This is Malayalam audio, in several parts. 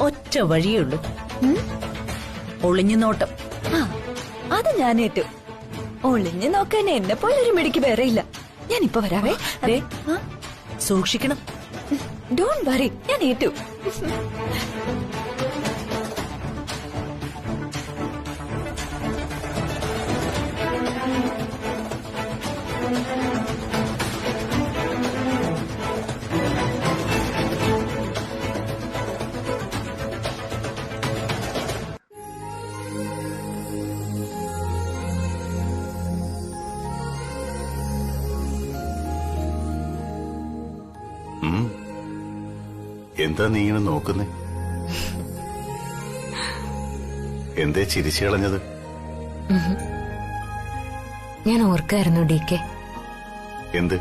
ഒറ്റ വഴിയേ ഉള്ളൂ, ഒളിഞ്ഞു നോട്ടം. അത് ഞാൻ ഏറ്റു. ഒളിഞ്ഞു നോക്കാൻ എന്നെ പോലെ ഒരു മിടിക്ക് വേറെ ഇല്ല. ഞാനിപ്പോ വരാവേ. സൂക്ഷിക്കണം. ഡോണ്ട് വറി, ഞാൻ ഏറ്റു. എന്താ നീ ഇങ്ങനെ നോക്കുന്നേ? എന്തേ ചിരിച്ചു കളഞ്ഞത്? ഞാൻ ഓർക്കായിരുന്നു ഡി കെ. എന്ത്?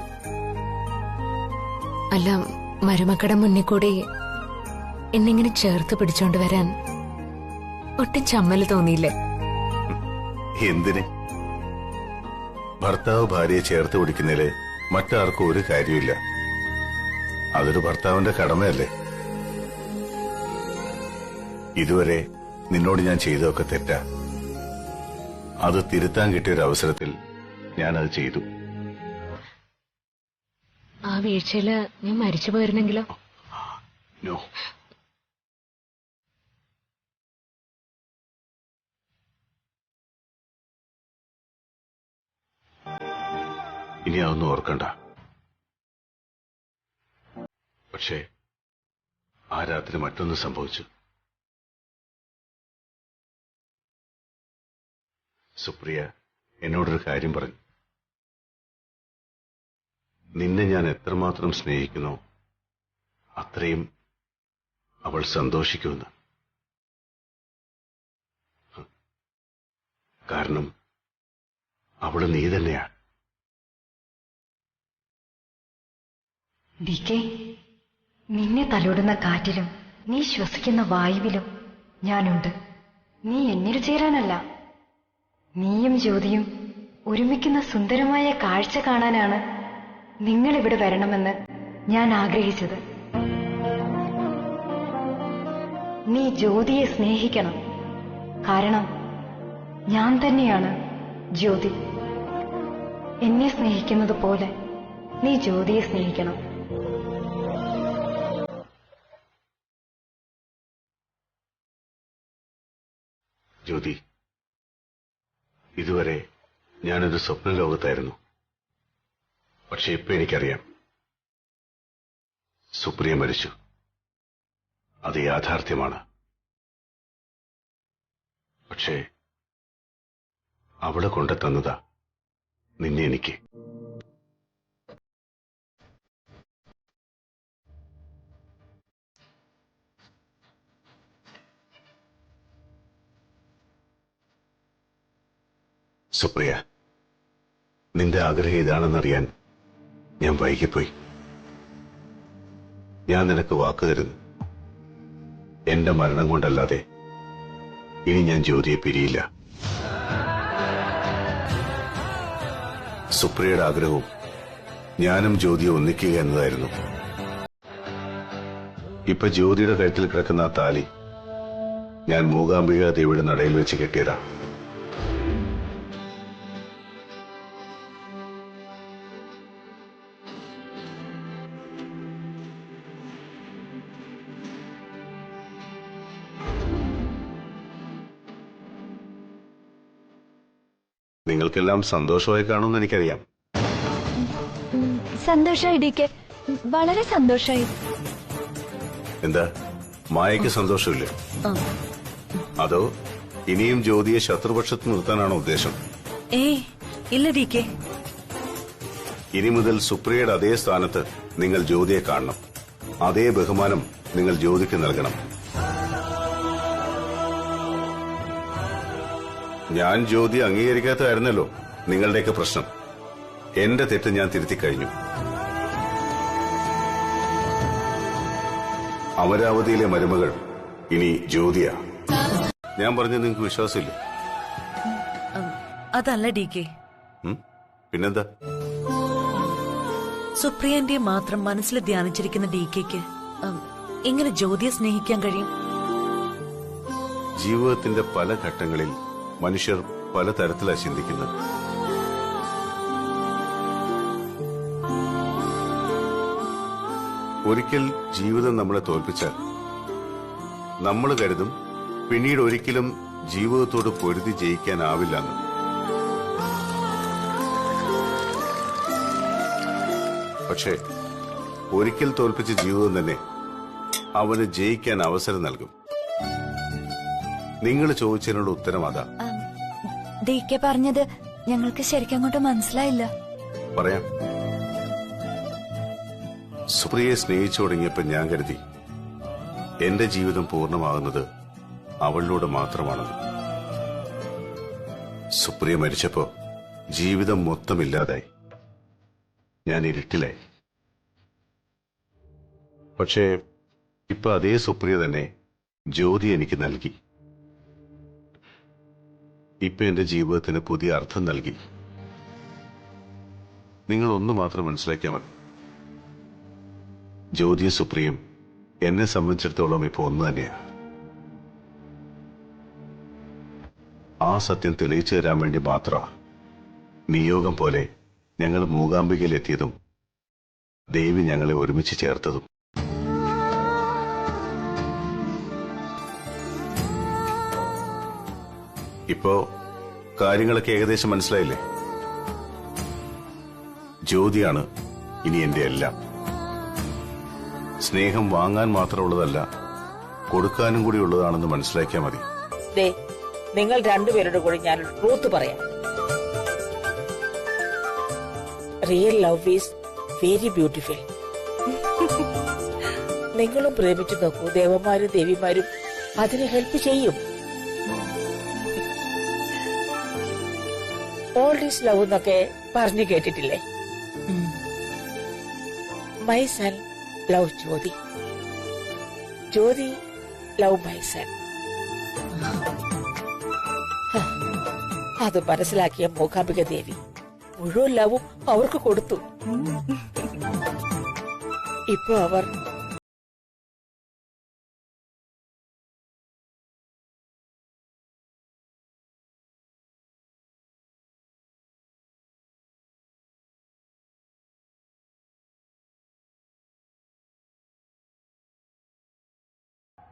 അല്ല, മരുമക്കടെ മുന്നിൽ കൂടി എന്നിങ്ങനെ ചേർത്ത് പിടിച്ചോണ്ട് വരാൻ ഒട്ടും ചമ്മല് തോന്നിയില്ലേ? എന്തിന്? ഭർത്താവ് ഭാര്യയെ ചേർത്ത് പിടിക്കുന്നതില് മറ്റാർക്കും ഒരു കാര്യമില്ല. അതൊരു ഭർത്താവിന്റെ കടമയല്ലേ? ഇതുവരെ നിന്നോട് ഞാൻ ചെയ്തതൊക്കെ തെറ്റാ. അത് തിരുത്താൻ കിട്ടിയൊരു അവസരത്തിൽ ഞാനത് ചെയ്തു. ആ വീഴ്ചയില് ഞാൻ മരിച്ചു പോയിരുന്നെങ്കിലോ? നോ. ഇനി അതൊന്നും ഓർക്കണ്ട. പക്ഷേ ആ രാത്രി മറ്റൊന്ന് സംഭവിച്ചു. സുപ്രിയ എന്നോടൊരു കാര്യം പറഞ്ഞു. നിന്നെ ഞാൻ എത്രമാത്രം സ്നേഹിക്കുന്നോ അത്രയും അവൾ സന്തോഷിക്കുമെന്ന്. കാരണം അവള് നീ തന്നെയാണ്. ഡി കെ, നിന്നെ തലോടുന്ന കാറ്റിലും നീ ശ്വസിക്കുന്ന വായുവിലും ഞാനുണ്ട്. നീ എന്നിൽ ചേരാനല്ല, നീയും ജ്യോതിയും ഒരുമിക്കുന്ന സുന്ദരമായ കാഴ്ച കാണാനാണ് നിങ്ങൾ ഇവിടെ വരണമെന്ന് ഞാൻ ആഗ്രഹിച്ചത്. നീ ജ്യോതിയെ സ്നേഹിക്കണം. കാരണം ഞാൻ തന്നെയാണ് ജ്യോതി. എന്നെ സ്നേഹിക്കുന്നത് പോലെ നീ ജ്യോതിയെ സ്നേഹിക്കണം. ജ്യോതി, ഇതുവരെ ഞാനൊരു സ്വപ്ന ലോകത്തായിരുന്നു. പക്ഷെ ഇപ്പൊ എനിക്കറിയാം, സുപ്രിയ മരിച്ചു. അത് യാഥാർത്ഥ്യമാണ്. പക്ഷേ അവള് കൊണ്ടെത്തന്നതാ നിന്നെ എനിക്ക്. സുപ്രിയ, നിന്റെ ആഗ്രഹം ഇതാണെന്നറിയാൻ ഞാൻ വൈകിപ്പോയി. ഞാൻ നിനക്ക് വാക്ക് തരുന്നു, എന്റെ മരണം കൊണ്ടല്ലാതെ ഇനി ഞാൻ ജ്യോതിയെ പിരിയില്ല. സുപ്രിയയുടെ ആഗ്രഹവും ഞാനും ജ്യോതിയെ ഒന്നിക്കുക എന്നതായിരുന്നു. ഇപ്പൊ ജ്യോതിയുടെ കഴുത്തിൽ കിടക്കുന്ന ആ താലി ഞാൻ മൂകാംബിക ദേവിയുടെ നടയിൽ വെച്ച് കെട്ടിയതാ. നിങ്ങൾക്കെല്ലാം സന്തോഷമായി കാണുമെന്ന് എനിക്കറിയാം. സന്തോഷായി ഡി കെ, വളരെ സന്തോഷായി. എന്താ, മായയ്ക്ക് സന്തോഷമില്ലേ? അതോ ഇനിയും ജ്യോതിയെ ശത്രുപക്ഷത്ത് നിർത്താനാണോ ഉദ്ദേശം? ഇല്ല ഡി കെ. ഇനി മുതൽ സുപ്രിയയുടെ അതേ സ്ഥാനത്ത് നിങ്ങൾ ജ്യോതിയെ കാണണം. അതേ ബഹുമാനം നിങ്ങൾ ജ്യോതിക്ക് നൽകണം. ഞാൻ ജ്യോതി അംഗീകരിക്കാത്തതായിരുന്നല്ലോ നിങ്ങളുടെയൊക്കെ പ്രശ്നം. എന്റെ തെറ്റ് ഞാൻ തിരുത്തിക്കഴിഞ്ഞു. അമരാവതിയിലെ മരുമകൾ ഇനി ജ്യോതിയാ. ഞാൻ പറഞ്ഞത് നിങ്ങൾക്ക് വിശ്വാസമില്ലേ? അതല്ല ഡി കെ. പിന്നെന്താ? സുപ്രിയന്റെ മാത്രം മനസ്സിൽ ധ്യാനിച്ചിരിക്കുന്ന ഡി കെക്ക് എങ്ങനെ ജ്യോതിയെ സ്നേഹിക്കാൻ കഴിയും? ജീവിതത്തിന്റെ പല ഘട്ടങ്ങളിൽ മനുഷ്യർ പലതരത്തിലാണ് ചിന്തിക്കുന്നത്. ഒരിക്കൽ ജീവിതം നമ്മളെ തോൽപ്പിച്ചാൽ നമ്മൾ കരുതും പിന്നീട് ഒരിക്കലും ജീവിതത്തോട് പൊരുതി ജയിക്കാനാവില്ലെന്ന്. പക്ഷേ ഒരിക്കൽ തോൽപ്പിച്ച ജീവിതം തന്നെ അവന് ജയിക്കാൻ അവസരം നൽകും. നിങ്ങൾ ചോദിച്ചതിനുള്ള ഉത്തരം അതാ. ഡീക്കെ പറഞ്ഞത് ഞങ്ങൾക്ക് ശരിക്കും അങ്ങോട്ട് മനസ്സിലായില്ല. പറയാം. സുപ്രിയയെ സ്നേഹിച്ചു തുടങ്ങിയപ്പോൾ ഞാൻ കരുതി എന്റെ ജീവിതം പൂർണ്ണമാകുന്നത് അവളിലൂടെ മാത്രമാണെന്ന്. സുപ്രിയ മരിച്ചപ്പോ ജീവിതം മൊത്തമില്ലാതായി. ഞാൻ ഇരുട്ടിലായി. പക്ഷേ ഇപ്പൊ അതേ സുപ്രിയ തന്നെ ജ്യോതി എനിക്ക് നൽകി. ഇപ്പൊ എന്റെ ജീവിതത്തിന് പുതിയ അർത്ഥം നൽകി. നിങ്ങൾ ഒന്ന് മാത്രം മനസ്സിലാക്കിയാൽ മതി. ജ്യോതിയും സുപ്രിയും എന്നെ സംബന്ധിച്ചിടത്തോളം ഇപ്പൊ ഒന്ന് തന്നെയാണ്. ആ സത്യം തെളിയിച്ചു തരാൻ വേണ്ടി മാത്രമാണ് നിയോഗം പോലെ ഞങ്ങൾ മൂകാംബികയിലെത്തിയതും ദേവി ഞങ്ങളെ ഒരുമിച്ച് ചേർത്തതും. ഇപ്പോ കാര്യങ്ങളൊക്കെ ഏകദേശം മനസ്സിലായില്ലേ? ജ്യോതിയാണ് ഇനി എന്റെ എല്ലാം. സ്നേഹം വാങ്ങാൻ മാത്രമുള്ളതല്ല, കൊടുക്കാനും കൂടി ഉള്ളതാണെന്ന് മനസ്സിലാക്കിയാൽ മതി. നിങ്ങൾ രണ്ടുപേരുടെ കൂടെ ഞാൻ ട്രൂത്ത് പറയാം. Real love is very beautiful. നിങ്ങളും പ്രേമിച്ചു നോക്കൂ. ദേവന്മാരും ദേവിമാരും അതിന് ഹെൽപ്പ് ചെയ്യും. ഓൾഡ് ഈസ് ലവ് എന്നൊക്കെ പറഞ്ഞു കേട്ടിട്ടില്ലേ? My son love Jyothi, Jyothi love my son. അത് മനസ്സിലാക്കിയ മൂകാംബിക ദേവി മുഴുവൻ ലവും അവർക്ക് കൊടുത്തു. ഇപ്പൊ അവർ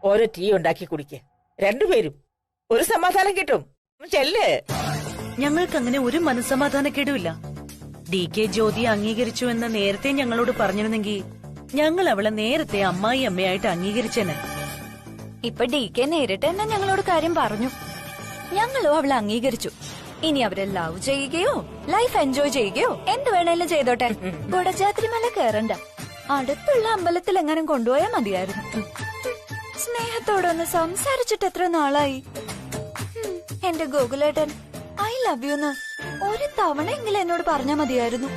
ഓരോ ടീ ഉണ്ടാക്കി കുടിക്ക്. രണ്ടുപേരും ഒരു സമാധാനം കിട്ടും. ചെല്ല്. ഞങ്ങൾക്ക് അങ്ങനെ ഒരു മനസ്സമാധാനക്കേടുമില്ല. ഡി കെ ജ്യോതിയെ അംഗീകരിച്ചു എന്ന് നേരത്തെ ഞങ്ങളോട് പറഞ്ഞിരുന്നെങ്കിൽ ഞങ്ങൾ അവളെ നേരത്തെ അമ്മായി അമ്മയായിട്ട് അംഗീകരിച്ചേനെ. ഇപ്പൊ ഡീക്കെ നേരിട്ട് തന്നെ ഞങ്ങളോട് കാര്യം പറഞ്ഞു. ഞങ്ങളും അവളെ അംഗീകരിച്ചു. ഇനി അവരെ ലവ് ചെയ്യുകയോ ലൈഫ് എൻജോയ് ചെയ്യുകയോ എന്ത് വേണേലും ചെയ്തോട്ടെ. കുടജാത്രിമല കേറണ്ട, അടുത്തുള്ള അമ്പലത്തിൽ എങ്ങനെ കൊണ്ടുപോയാൽ മതിയായിരുന്നു. സ്നേഹത്തോടെ ഒന്ന് സംസാരിച്ചിട്ട് എത്ര നാളായി. എന്റെ ഗോകുലേട്ടൻ ഐ ലവ് യുന്ന് ഒരു തവണയെങ്കിലും എന്നോട് പറഞ്ഞാ മതിയായിരുന്നു.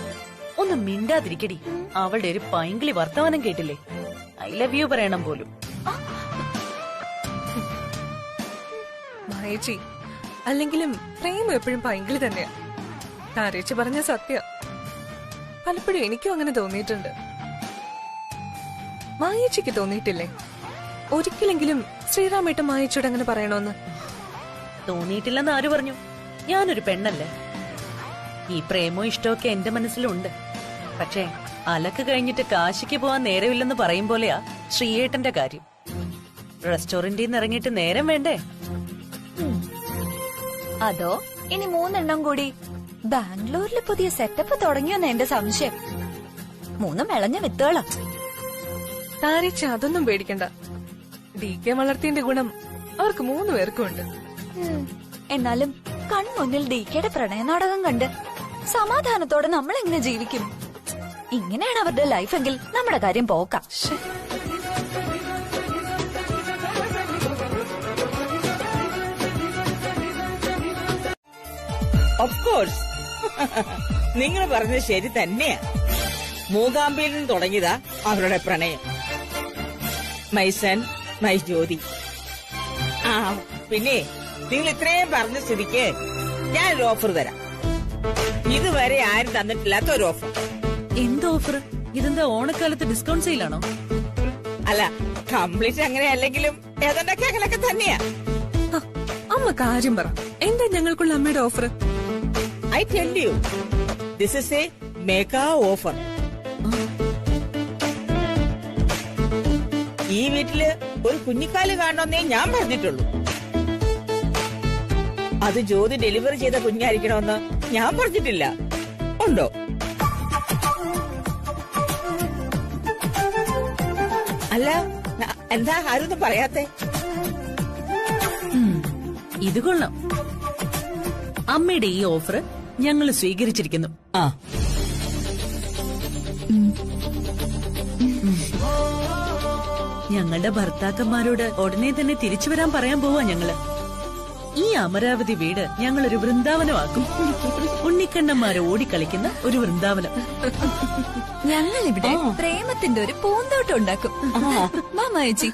ഒന്ന് മിണ്ടാതിരിക്കടി. അവളുടെ ഒരു പൈങ്കിളി വർത്തമാനം കേട്ടില്ലേ? ഐ ലവ് യു പറയണം പോലും. മായേച്ചി, അല്ലെങ്കിലും പ്രേമം എപ്പോഴും പൈങ്കിളി തന്നെയാ. താരേച്ചി പറഞ്ഞ സത്യ. പലപ്പോഴും എനിക്കും അങ്ങനെ തോന്നിയിട്ടുണ്ട്. മായേച്ചിക്ക് തോന്നിയിട്ടില്ലേ ഒരിക്കലെങ്കിലും ശ്രീറാമേട്ടൻ മായേച്ചിയോട് അങ്ങനെ പറയണോന്ന്? തോന്നിയിട്ടില്ലെന്ന് ആര് പറഞ്ഞു? ഞാനൊരു പെണ്ണല്ലേ. ഈ പ്രേമോ ഇഷ്ടമൊക്കെ എന്റെ മനസ്സിലുണ്ട്. പക്ഷേ അലക്ക് കഴിഞ്ഞിട്ട് കാശിക്ക് പോവാൻ നേരമില്ലെന്ന് പറയും പോലെയാ ശ്രീയേട്ടന്റെ കാര്യം. റെസ്റ്റോറന്റിൽ നിന്ന് ഇറങ്ങിയിട്ട് നേരം വേണ്ടേ? അതോ ഇനി 3 എണ്ണം കൂടി ബാംഗ്ലൂരിൽ പുതിയ സെറ്റപ്പ് തുടങ്ങിയോന്ന് എന്റെ സംശയം. 3 മെളഞ്ഞ വിത്തുകളാ. താരേച്ചി അതൊന്നും പേടിക്കണ്ട. ഡി കെ വളർത്തിയതിന്റെ ഗുണം അവർക്ക് 3 പേർക്കും ഉണ്ട്. എന്നാലും കൺമുന്നിൽ ഡീക്കയുടെ പ്രണയനാടകം കണ്ട് സമാധാനത്തോടെ നമ്മൾ എങ്ങനെ ജീവിക്കും? ഇങ്ങനെയാണ് അവരുടെ ലൈഫെങ്കിൽ നമ്മുടെ കാര്യം പോക്കാം. ഓഫ് കോഴ്സ് നിങ്ങൾ പറഞ്ഞത് ശരി തന്നെയാ. മൂകാംബിയിൽ നിന്ന് തുടങ്ങിയതാ അവരുടെ പ്രണയം. My son my Jyothi. ആ പിന്നെ നിങ്ങൾ ഇത്രയും പറഞ്ഞ സ്ഥിതിക്ക് ഞാനൊരു ഓഫർ തരാം. ഇതുവരെ ആരും തന്നിട്ടില്ലാത്ത ഒരു ഓഫർ. എന്ത് ഓഫർ? ഇതെന്താ ഓണക്കാലത്ത് ഡിസ്കൗണ്ട് സെയിലാണോ? അല്ല, കംപ്ലീറ്റ് അങ്ങനെ അല്ലെങ്കിലും ഏതാണ്ടൊക്കെ അങ്ങനെയൊക്കെ തന്നെയാ. അമ്മ കാര്യം പറ. എന്താ ഞങ്ങൾക്കുള്ള അമ്മയുടെ offer? I tell you, this is A mega offer. ഈ വീട്ടില് ഒരു കുഞ്ഞിക്കാല് കാണണമെന്നേ ഞാൻ പറഞ്ഞിട്ടുള്ളൂ. അത് ജ്യോതി ഡെലിവറി ചെയ്ത കുഞ്ഞായിരിക്കണമെന്ന് ഞാൻ പറഞ്ഞിട്ടില്ല. ഉണ്ടോ? അല്ല, എന്താ ആരൊന്നും പറയാത്തെ? ഇത് കൊള്ളാം. അമ്മയുടെ ഈ ഓഫർ ഞങ്ങൾ സ്വീകരിച്ചിരിക്കുന്നു. ആ, ഞങ്ങളുടെ ഭർത്താക്കന്മാരോട് ഉടനെ തന്നെ തിരിച്ചു വരാൻ പറയാൻ പോവാ ഞങ്ങള്. ഈ അമരാവതി വീട് ഞങ്ങളൊരു വൃന്ദാവനമാക്കും. ഉണ്ണിക്കണ്ണന്മാരെ ഓടിക്കളിക്കുന്ന ഒരു വൃന്ദാവനം. ഞങ്ങൾ ഇവിടെ പ്രേമത്തിന്റെ ഒരു പൂന്തോട്ടം ഉണ്ടാക്കും. മാമായച്ചി,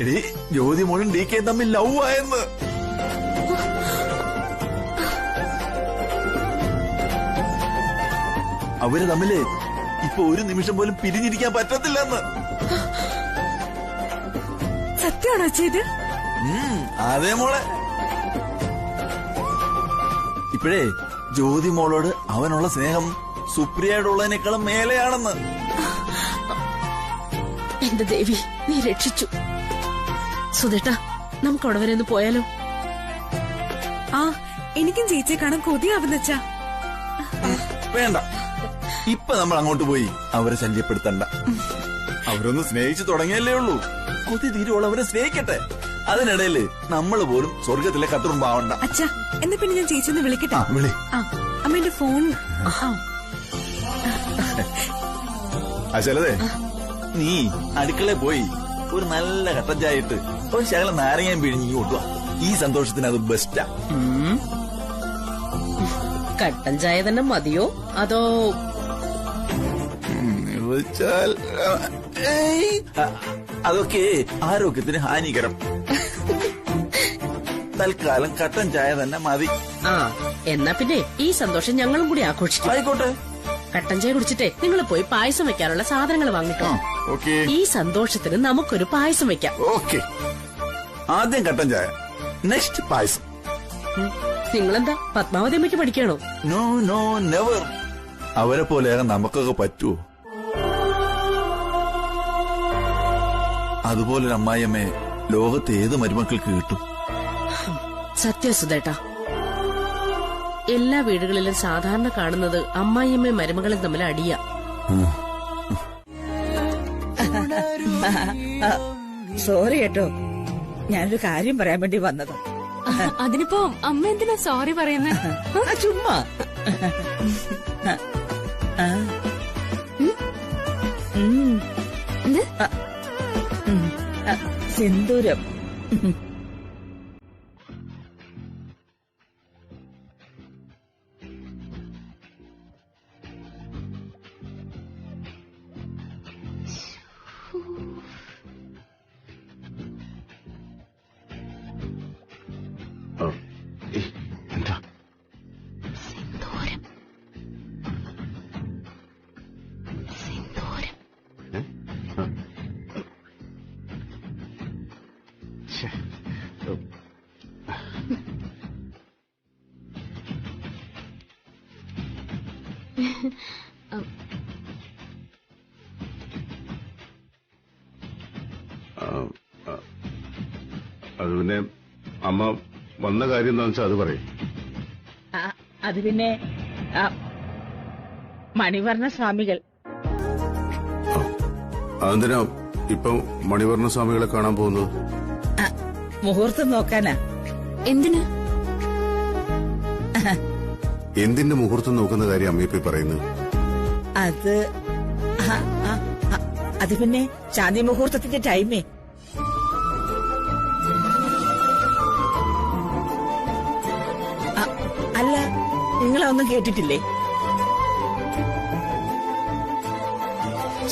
എടീ, ജ്യോതി മോളും ഡി കെ തമ്മിൽ ലവ് ആയെന്ന്. അവര് തമ്മില് ഇപ്പൊ ഒരു നിമിഷം പോലും പിരിഞ്ഞിരിക്കാൻ പറ്റത്തില്ലെന്ന്. സത്യമാണോ ചെയ്ത്? അതേ മോളെ. ഇപ്പോഴേ ജ്യോതി മോളോട് അവനുള്ള സ്നേഹം സുപ്രിയയോടുള്ളതിനേക്കാളും മേലെയാണെന്ന്. എന്റെ ദേവി, നീ രക്ഷിച്ചു. സുധേട്ടാ, നമുക്ക് അവിടെ വരെ ഒന്ന് പോയാലോ? ആ, എനിക്കും ചേച്ചിയെ കാണാൻ കൊതിയാവുന്നച്ചാ. വേണ്ട, ഇപ്പൊ നമ്മൾ അങ്ങോട്ട് പോയി അവരെ ശല്യപ്പെടുത്തണ്ട. അവരൊന്ന് സ്നേഹിച്ചു തുടങ്ങിയല്ലേ ഉള്ളൂ. കൊതി തീരുവോളം അവരെ സ്നേഹിക്കട്ടെ. അതിനിടയില് നമ്മൾ പോലും സ്വർഗത്തിലെ കത്തുറുമ്പാവണ്ട. അച്ഛാ, എന്നാ പിന്നെ ഞാൻ ചേച്ചിയൊന്ന് വിളിക്കട്ടെ. വിളി. അമ്മേന്റെ ഫോൺ. അശലതേ, നീ അടുക്കളയിൽ പോയി ഒരു നല്ല കട്ടൻ ചായ ഇട്ട് ഒരു ശകലം നാരങ്ങയും പിഴിഞ്ഞു കൊണ്ടുവാ. ഈ സന്തോഷത്തിന് അത് ബെസ്റ്റാ. കട്ടൻ ചായ തന്നെ മതിയോ അതോ? അതൊക്കെ ആരോഗ്യത്തിന് ഹാനികരം. തൽക്കാലം കട്ടൻ ചായ തന്നെ മതി. ആ, എന്നാ പിന്നെ ഈ സന്തോഷം ഞങ്ങളും കൂടി ആഘോഷിക്കും. ആയിക്കോട്ടെ. കട്ടൻ ചായ കുടിച്ചിട്ടേ നിങ്ങൾ പോയി പായസം വെക്കാനുള്ള സാധനങ്ങൾ വാങ്ങിട്ടോ. ഈ സന്തോഷത്തിന് നമുക്കൊരു പായസം വെക്കാം. ഓക്കെ, ആദ്യം കട്ടൻ ചായ, നെക്സ്റ്റ് പായസം. നിങ്ങളെന്താ പത്മാവതി അമ്മയ്ക്ക് പഠിക്കണോ? No no never. അവരെ പോലെയാകാൻ നമുക്കൊക്കെ പറ്റുമോ? അതുപോലൊരു അമ്മായിയമ്മയെ ലോകത്ത് ഏത് മരുമക്കൾക്ക് കിട്ടും? സത്യസുധേട്ടാ, എല്ലാ വീടുകളിലും സാധാരണ കാണുന്നത് അമ്മായിയമ്മയും മരുമകളും തമ്മിൽ അടിയാ. സോറി കേട്ടോ, ഞാനൊരു കാര്യം പറയാൻ വേണ്ടി വന്നത്. അതിനിപ്പോ അമ്മ എന്തിനാ സോറി പറയുന്നത്? ചുമ്മാ. സിന്ദൂരം. എന്താ അത് പിന്നെ അമ്മ വന്ന കാര്യം എന്താ വെച്ചാൽ അത് പറയും. അത് പിന്നെ മണിവർണ്ണ സ്വാമികൾ. അതെന്തിനാ ഇപ്പൊ മണിവർണ്ണ സ്വാമികളെ കാണാൻ പോകുന്നത്? മുഹൂർത്തം നോക്കാനാ. എന്തിന്? എന്തിന്റെ മുഹൂർത്തം നോക്കുന്ന കാര്യം അമ്മ ഇപ്പൊ പറയുന്നത്? അത് പിന്നെ ശാന്തി മുഹൂർത്തത്തിന്റെ ടൈമേ. അല്ല, നിങ്ങളൊന്നും കേട്ടിട്ടില്ലേ?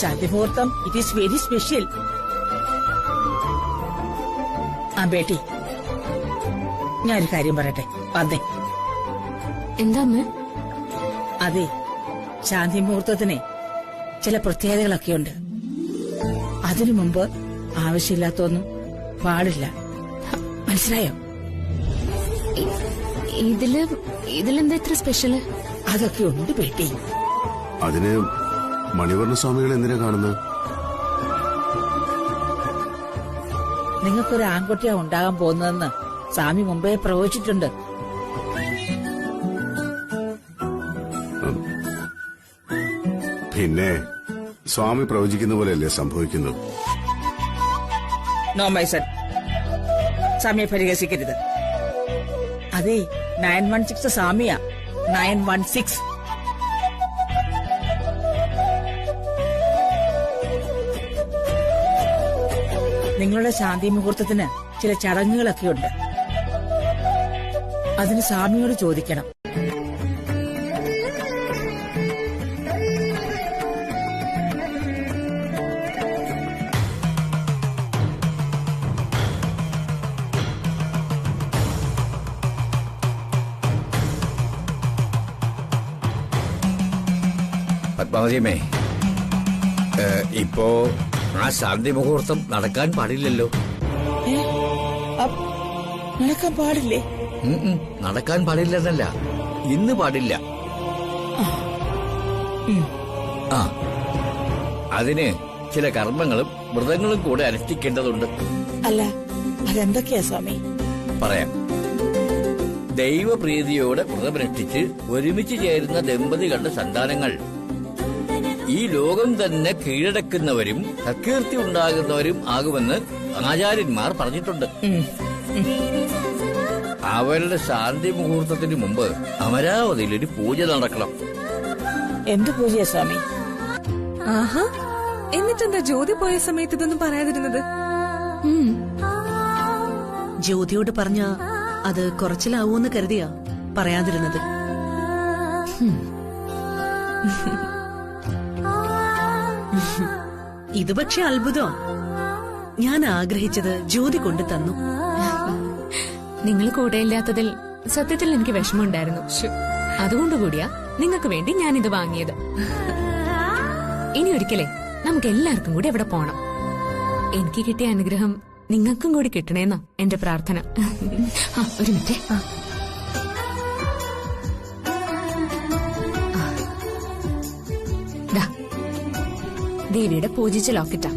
ശാന്തി മുഹൂർത്തം ഇറ്റ് ഈസ് വെരി സ്പെഷ്യൽ. ആ ബേട്ടി, ഞാനൊരു കാര്യം പറയട്ടെ, വന്നേ. എന്താ അമ്മ? അതെ, ശാന്തി മുഹൂർത്തത്തിന് ചില പ്രത്യേകതകളൊക്കെയുണ്ട്. അതിനു മുമ്പ് ആവശ്യമില്ലാത്തൊന്നും പാടില്ല. മനസ്സിലായോ? ഇതിലെന്താ ഇത്ര സ്പെഷ്യല്? അതൊക്കെ ഉണ്ട് ബേട്ടി. അതിന് മണിവർണ്ണ സ്വാമികൾ എന്തിനാ കാണുന്നത്? നിങ്ങൾക്കൊരു ആൺകുട്ടിയാ ഉണ്ടാകാൻ പോകുന്നതെന്ന് സ്വാമി മുമ്പേ പ്രവചിച്ചിട്ടുണ്ട്. പിന്നെ സ്വാമി പ്രവചിക്കുന്ന പോലെയല്ലേ സംഭവിക്കുന്നത്? നോ മൈസൺ, സ്വാമിയെ പരിഹസിക്കരുത്. അതെ, 916 സ്വാമിയാ, 916. നിങ്ങളുടെ ശാന്തി മുഹൂർത്തത്തിന് ചില ചടങ്ങുകളൊക്കെ ഉണ്ട്. അതിന് സ്വാമിയോട് ചോദിക്കണം. പത്മാവതിയമ്മേ, ഇപ്പോ ആ ശാന്തി മുഹൂർത്തം നടക്കാൻ പാടില്ലല്ലോ. നടക്കാൻ പാടില്ലേ? നടക്കാൻ പാടില്ലെന്നല്ല, ഇന്ന് പാടില്ല. ആ, അതിന് ചില കർമ്മങ്ങളും വ്രതങ്ങളും കൂടെ അനുഷ്ഠിക്കേണ്ടതുണ്ട്. അല്ല, അതെന്തൊക്കെയാ സ്വാമി? പറയാം. ദൈവപ്രീതിയോടെ വ്രതമനുഷ്ഠിച്ച് ഒരുമിച്ച് ചേരുന്ന ദമ്പതികളുടെ സന്താനങ്ങൾ ഈ ലോകം തന്നെ കീഴടക്കുന്നവരും സൽകീർത്തി ഉണ്ടാകുന്നവരും ആകുമെന്ന് ആചാര്യന്മാർ പറഞ്ഞിട്ടുണ്ട്. അവരുടെ ശാന്തി മുഹൂർത്തത്തിന് മുമ്പ് അമരാവതിയിൽ ഒരു പൂജ നടക്കണം. എന്ത് പൂജയാ സ്വാമി? ആഹാ, എന്നിട്ടെന്താ ജ്യോതി പോയ സമയത്ത് ഇതൊന്നും പറയാതിരുന്നത്? ജ്യോതിയോട് പറഞ്ഞ അത് കുറച്ചിലാവൂന്ന് കരുതിയാ പറയാതിരുന്നത്. ഇത് പക്ഷെ അത്ഭുതം. ഞാൻ ആഗ്രഹിച്ചത് ജ്യോതി കൊണ്ടു തന്നു. നിങ്ങൾ കൂടെയില്ലാത്തതിൽ സത്യത്തിൽ എനിക്ക് വിഷമമുണ്ടായിരുന്നു. അതുകൊണ്ടുകൂടിയാ നിങ്ങൾക്ക് വേണ്ടി ഞാനിത് വാങ്ങിയത്. ഇനി ഒരിക്കലേ നമുക്ക് എല്ലാവർക്കും കൂടി അവിടെ പോണം. എനിക്ക് കിട്ടിയ അനുഗ്രഹം നിങ്ങൾക്കും കൂടി കിട്ടണേന്നാ എന്റെ പ്രാർത്ഥന. ഒരു മിനിറ്റ്. ദേവിയുടെ പൂജിച്ച ലോക്കറ്റാ,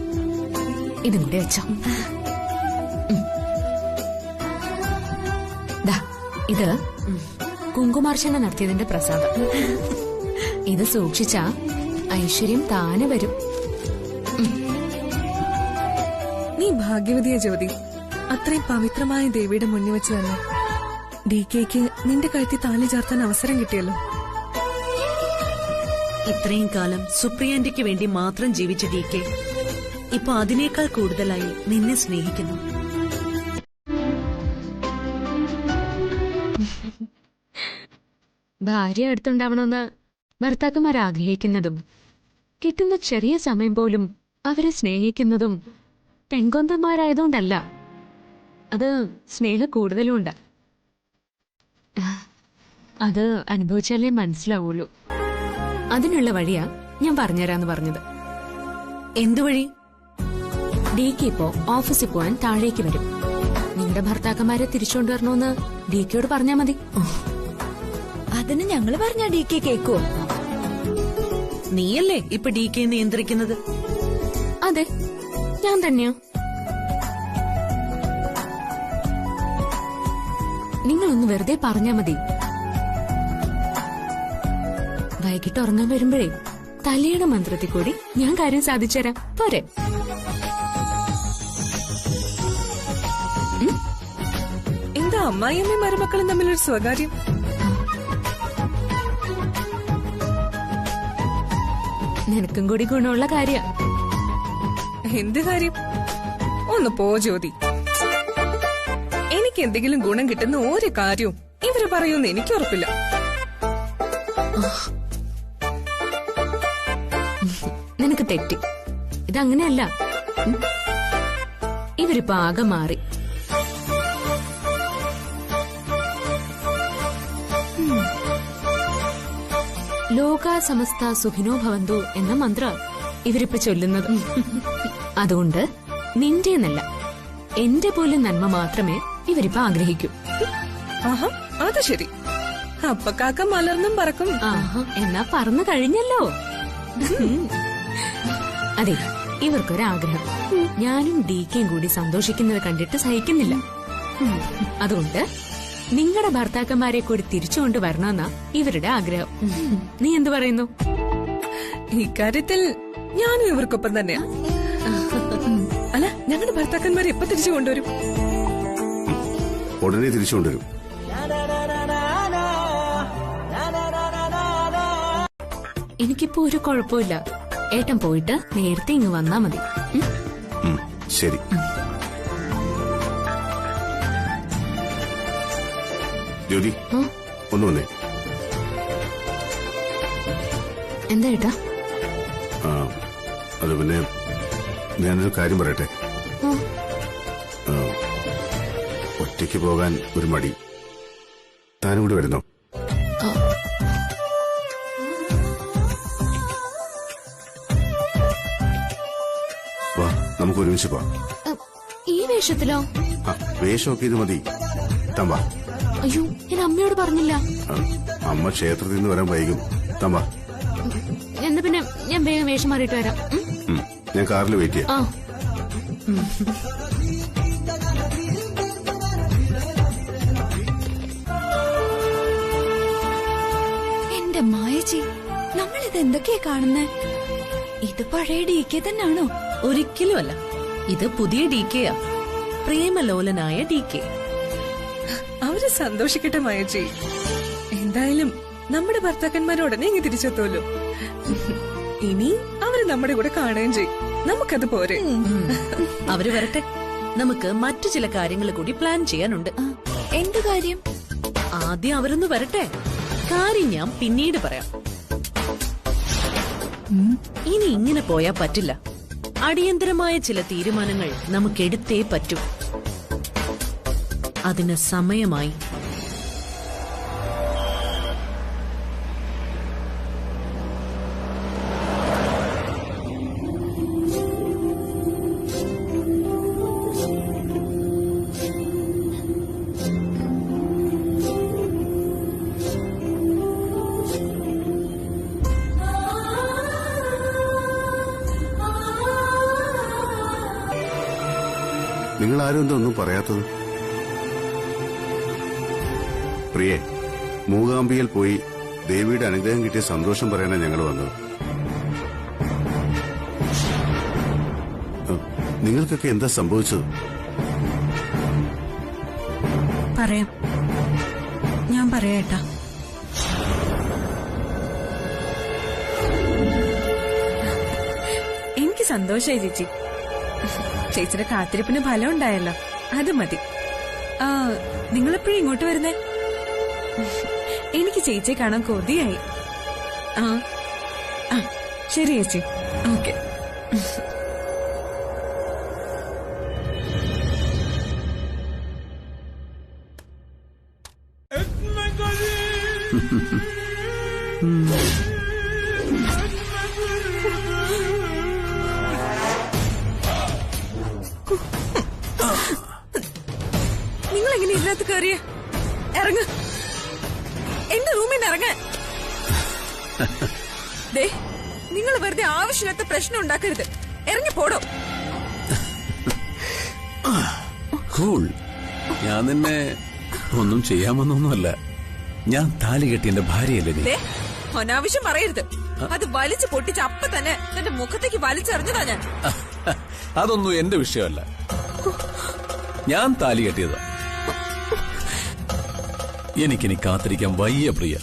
ഇതും കൂടി വെച്ചോ. ഇത് കുങ്കുമാർച്ചന നടത്തിയതിന്റെ പ്രസാദം. ഇത് സൂക്ഷിച്ച ഐശ്വര്യം താനെ വരും. നീ ഭാഗ്യവതിയ ജ്യോതി. അത്രയും പവിത്രമായ ദേവിയുടെ മുന്നിൽ വെച്ച് തന്നെ DKക്ക് നിന്റെ കഴുത്തിൽ താലി ചാർത്താൻ അവസരം കിട്ടിയല്ലോ. ഇത്രയും കാലം സുപ്രിയാന്റിക്ക് വേണ്ടി മാത്രം ജീവിച്ച DK ഇപ്പൊ അതിനേക്കാൾ കൂടുതലായി നിന്നെ സ്നേഹിക്കുന്നു. ഭാര്യ അടുത്തുണ്ടാവണമെന്ന് ഭർത്താക്കന്മാർ ആഗ്രഹിക്കുന്നതും കിട്ടുന്ന ചെറിയ സമയം പോലും അവരെ സ്നേഹിക്കുന്നതും പെൺകൊന്തന്മാരായതുകൊണ്ടല്ല, അത് സ്നേഹ കൂടുതലുമുണ്ട്. അത് അനുഭവിച്ചാലേ മനസ്സിലാവുള്ളൂ. അതിനുള്ള വഴിയാ ഞാൻ പറഞ്ഞുതരാന്ന് പറഞ്ഞത്. എന്തു വഴി? DK ഇപ്പോ ഓഫീസിൽ പോവാൻ താഴേക്ക് വരും. നിങ്ങളുടെ ഭർത്താക്കന്മാരെ തിരിച്ചുകൊണ്ടുവരണമെന്ന് DKയോട് പറഞ്ഞാ മതി. അതിന് ഞങ്ങള് പറഞ്ഞ DK കേക്കുവോ? നീയല്ലേ ഇപ്പൊ DK നിയന്ത്രിക്കുന്നത്? അതെ, ഞാൻ തന്നെയാ. നിങ്ങളൊന്ന് വെറുതെ പറഞ്ഞാ മതി. വൈകിട്ട് ഉറങ്ങാൻ വരുമ്പോഴേ തലയുടെ മന്ത്രത്തിൽ കൂടി ഞാൻ കാര്യം സാധിച്ചുതരാം. പോരെ? എന്താ അമ്മായിയമ്മയും മരുമക്കളും തമ്മിലൊരു സ്വകാര്യം? നിനക്കും കൂടി ഗുണമുള്ള കാര്യ. എന്ത് കാര്യം? ഒന്ന് പോ ജ്യോതി. എനിക്ക് എന്തെങ്കിലും ഗുണം കിട്ടുന്ന ഒരു കാര്യവും ഇവര് പറയുമെന്ന് എനിക്ക് ഉറപ്പില്ല. നിനക്ക് തെറ്റി. ഇതങ്ങനെയല്ല. ഇവരിപ്പോ ആകെ മാറി. ലോകാ സമസ്ത സുഖിനോ ഭവന്തു എന്ന മന്ത്ര ഇവരിപ്പോ ചൊല്ലുന്നത്. അതുകൊണ്ട് നിന്റെ എന്നല്ല, എന്റെ പോലും നന്മ മാത്രമേ ഇവരിപ്പോ ആഗ്രഹിക്കൂ. ആഹാ, അത് ശരി. അപ്പൊ കാക്ക മലർന്നും പറക്കും. ആഹാ, എന്നാ പറന്നു കഴിഞ്ഞല്ലോ. അതെ, ഇവർക്കൊരാഗ്രഹം. ഞാനും DKയും കൂടി സന്തോഷിക്കുന്നത് കണ്ടിട്ട് സഹിക്കുന്നില്ല. അതുകൊണ്ട് നിങ്ങളുടെ ഭർത്താക്കന്മാരെ കൂടി തിരിച്ചുകൊണ്ട് വരണമെന്നാ ഇവരുടെ ആഗ്രഹം. നീ എന്തു പറയുന്നു? ഇക്കാര്യത്തിൽ ഞാനും ഇവർക്കൊപ്പം തന്നെയാ. അല്ല, ഞങ്ങളുടെ ഭർത്താക്കന്മാരെ എപ്പോ തിരിച്ചു കൊണ്ടുവരും? ഉടനെ തിരിച്ചു കൊണ്ടുവരും. എനിക്കിപ്പോ ഒരു കുഴപ്പമില്ല. ഏട്ടൻ പോയിട്ട് നേരത്തെ ഇങ്ങ് വന്നാ മതി. ശരി. ജ്യോതി, ഒന്ന് വന്നേ. എന്താ ഏട്ടാ? അത് പിന്നെ ഞാനൊരു കാര്യം പറയട്ടെ. ഒറ്റയ്ക്ക് പോകാൻ ഒരു മടി. താനും കൂടി വരുന്നോ? വാ, നമുക്ക് ഒരുമിച്ച് പോവാം. ഈ വേഷത്തിലോ? വേഷമൊക്കെ ഇത് മതി. തമ്പാ. അയ്യോ, ഞാൻ അമ്മയോട് പറഞ്ഞില്ല. അമ്മ ക്ഷേത്രത്തിൽ നിന്ന് വരാൻ വൈകും. തമ്പാ. എന്നാ പിന്നെ ഞാൻ വേഗം വേഷം മാറിയിട്ട് വരാം. ഞാൻ കാറിൽ വെയിറ്റ് ചെയ്യാം. എന്റെ മായച്ചി, നമ്മളിത് എന്തൊക്കെയാ കാണുന്നേ? ഇത് പഴയ DK തന്നെയാണോ? ഒരിക്കലുമല്ല, ഇത് പുതിയ DKയാ. പ്രേമലോലനായ DK. അവര് സന്തോഷിക്കട്ടെ മായച്ചി. എന്തായാലും നമ്മുടെ ഭർത്താക്കന്മാർ ഉടനെ ഇങ്ങ് തിരിച്ചെത്തുമല്ലോ. ഇനി അവര് നമ്മുടെ കൂടെ കാണുകയും ചെയ്യും. നമുക്കത് പോരെ. അവര് വരട്ടെ. നമുക്ക് മറ്റു ചില കാര്യങ്ങൾ കൂടി പ്ലാൻ ചെയ്യാനുണ്ട്. എന്ത് കാര്യം? ആദ്യം അവരൊന്ന് വരട്ടെ. കാര്യം ഞാൻ പിന്നീട് പറയാം. ഇനി ഇങ്ങനെ പോയാ പറ്റില്ല. അടിയന്തരമായ ചില തീരുമാനങ്ങൾ നമുക്കെടുത്തേ പറ്റൂ. അതിന് സമയമായി. നിങ്ങൾ ആരും എന്താ ഒന്നും പറയാത്തത്? പ്രിയേ, മൂകാംബികയിൽ പോയി ദേവിയുടെ അനുഗ്രഹം കിട്ടിയ സന്തോഷം പറയാനാണ് ഞങ്ങൾ വന്നത്. നിങ്ങൾക്കൊക്കെ എന്താ സംഭവിച്ചത്? പറയാം, ഞാൻ പറയാട്ടാ. എനിക്ക് സന്തോഷായി ചേച്ചി. ചേച്ചിയുടെ കാത്തിരിപ്പിന് ഫലം ഉണ്ടായല്ലോ, അത് മതി. നിങ്ങളെപ്പോഴും ഇങ്ങോട്ട് വരുന്നേ? എനിക്ക് ചേച്ചിയെ കാണാൻ കൊതിയായി. ശരി ചേച്ചി, ഓക്കെ. നിങ്ങളെങ്ങനെ ഇതിനകത്ത് കയറിയ? ഇറങ്ങ, എന്റെ റൂമിൽ നിന്ന് ഇറങ്ങ. ദേ, നിങ്ങൾ വെറുതെ ആവശ്യമില്ലാത്ത പ്രശ്നം ഉണ്ടാക്കരുത്. ഇറങ്ങി പോടോ. കൂൾ. ഞാൻ നിന്നെ ഒന്നും ചെയ്യാമെന്നൊന്നുമല്ല. ഞാൻ താലി കെട്ടി എന്റെ ഭാര്യയല്ലേ നീ. അനാവശ്യം പറയരുത്. അത് വലിച്ചു പൊട്ടിച്ച് അപ്പ തന്നെ എന്റെ മുഖത്തേക്ക് വലിച്ചെറിഞ്ഞതാ ഞാൻ. അതൊന്നും എന്റെ വിഷയമല്ല. ഞാൻ താലി കെട്ടിയതാ. എനിക്കിനി കാത്തിരിക്കാൻ വയ്യ പ്രിയ.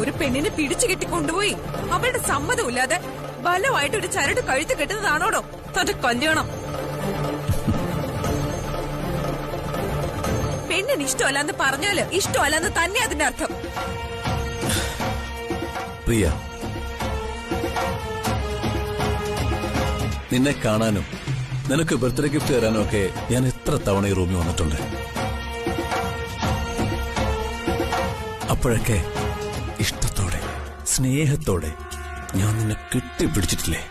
ഒരു പെണ്ണിനെ പിടിച്ചു കെട്ടി കൊണ്ടുപോയി അവളുടെ സമ്മതമില്ലാതെ ബലമായിട്ട് ഒരു ചരട് കഴുത്ത് കെട്ടുന്നതാണോടോ തന്റെ കല്യാണം? പെണ്ണിന് ഇഷ്ടമല്ലെന്ന് പറഞ്ഞാല് ഇഷ്ടമല്ലെന്ന് തന്നെ അതിന്റെ അർത്ഥം. പ്രിയ, നിന്നെ കാണാനും നിനക്ക് ബർത്ത്ഡേ ഗിഫ്റ്റ് തരാനും ഒക്കെ ഞാൻ എത്ര തവണ ഈ റൂമിൽ വന്നിട്ടുണ്ട്. അപ്പോഴൊക്കെ ഇഷ്ടത്തോടെ സ്നേഹത്തോടെ ഞാൻ നിന്നെ കെട്ടിപ്പിടിച്ചിട്ടില്ലേ?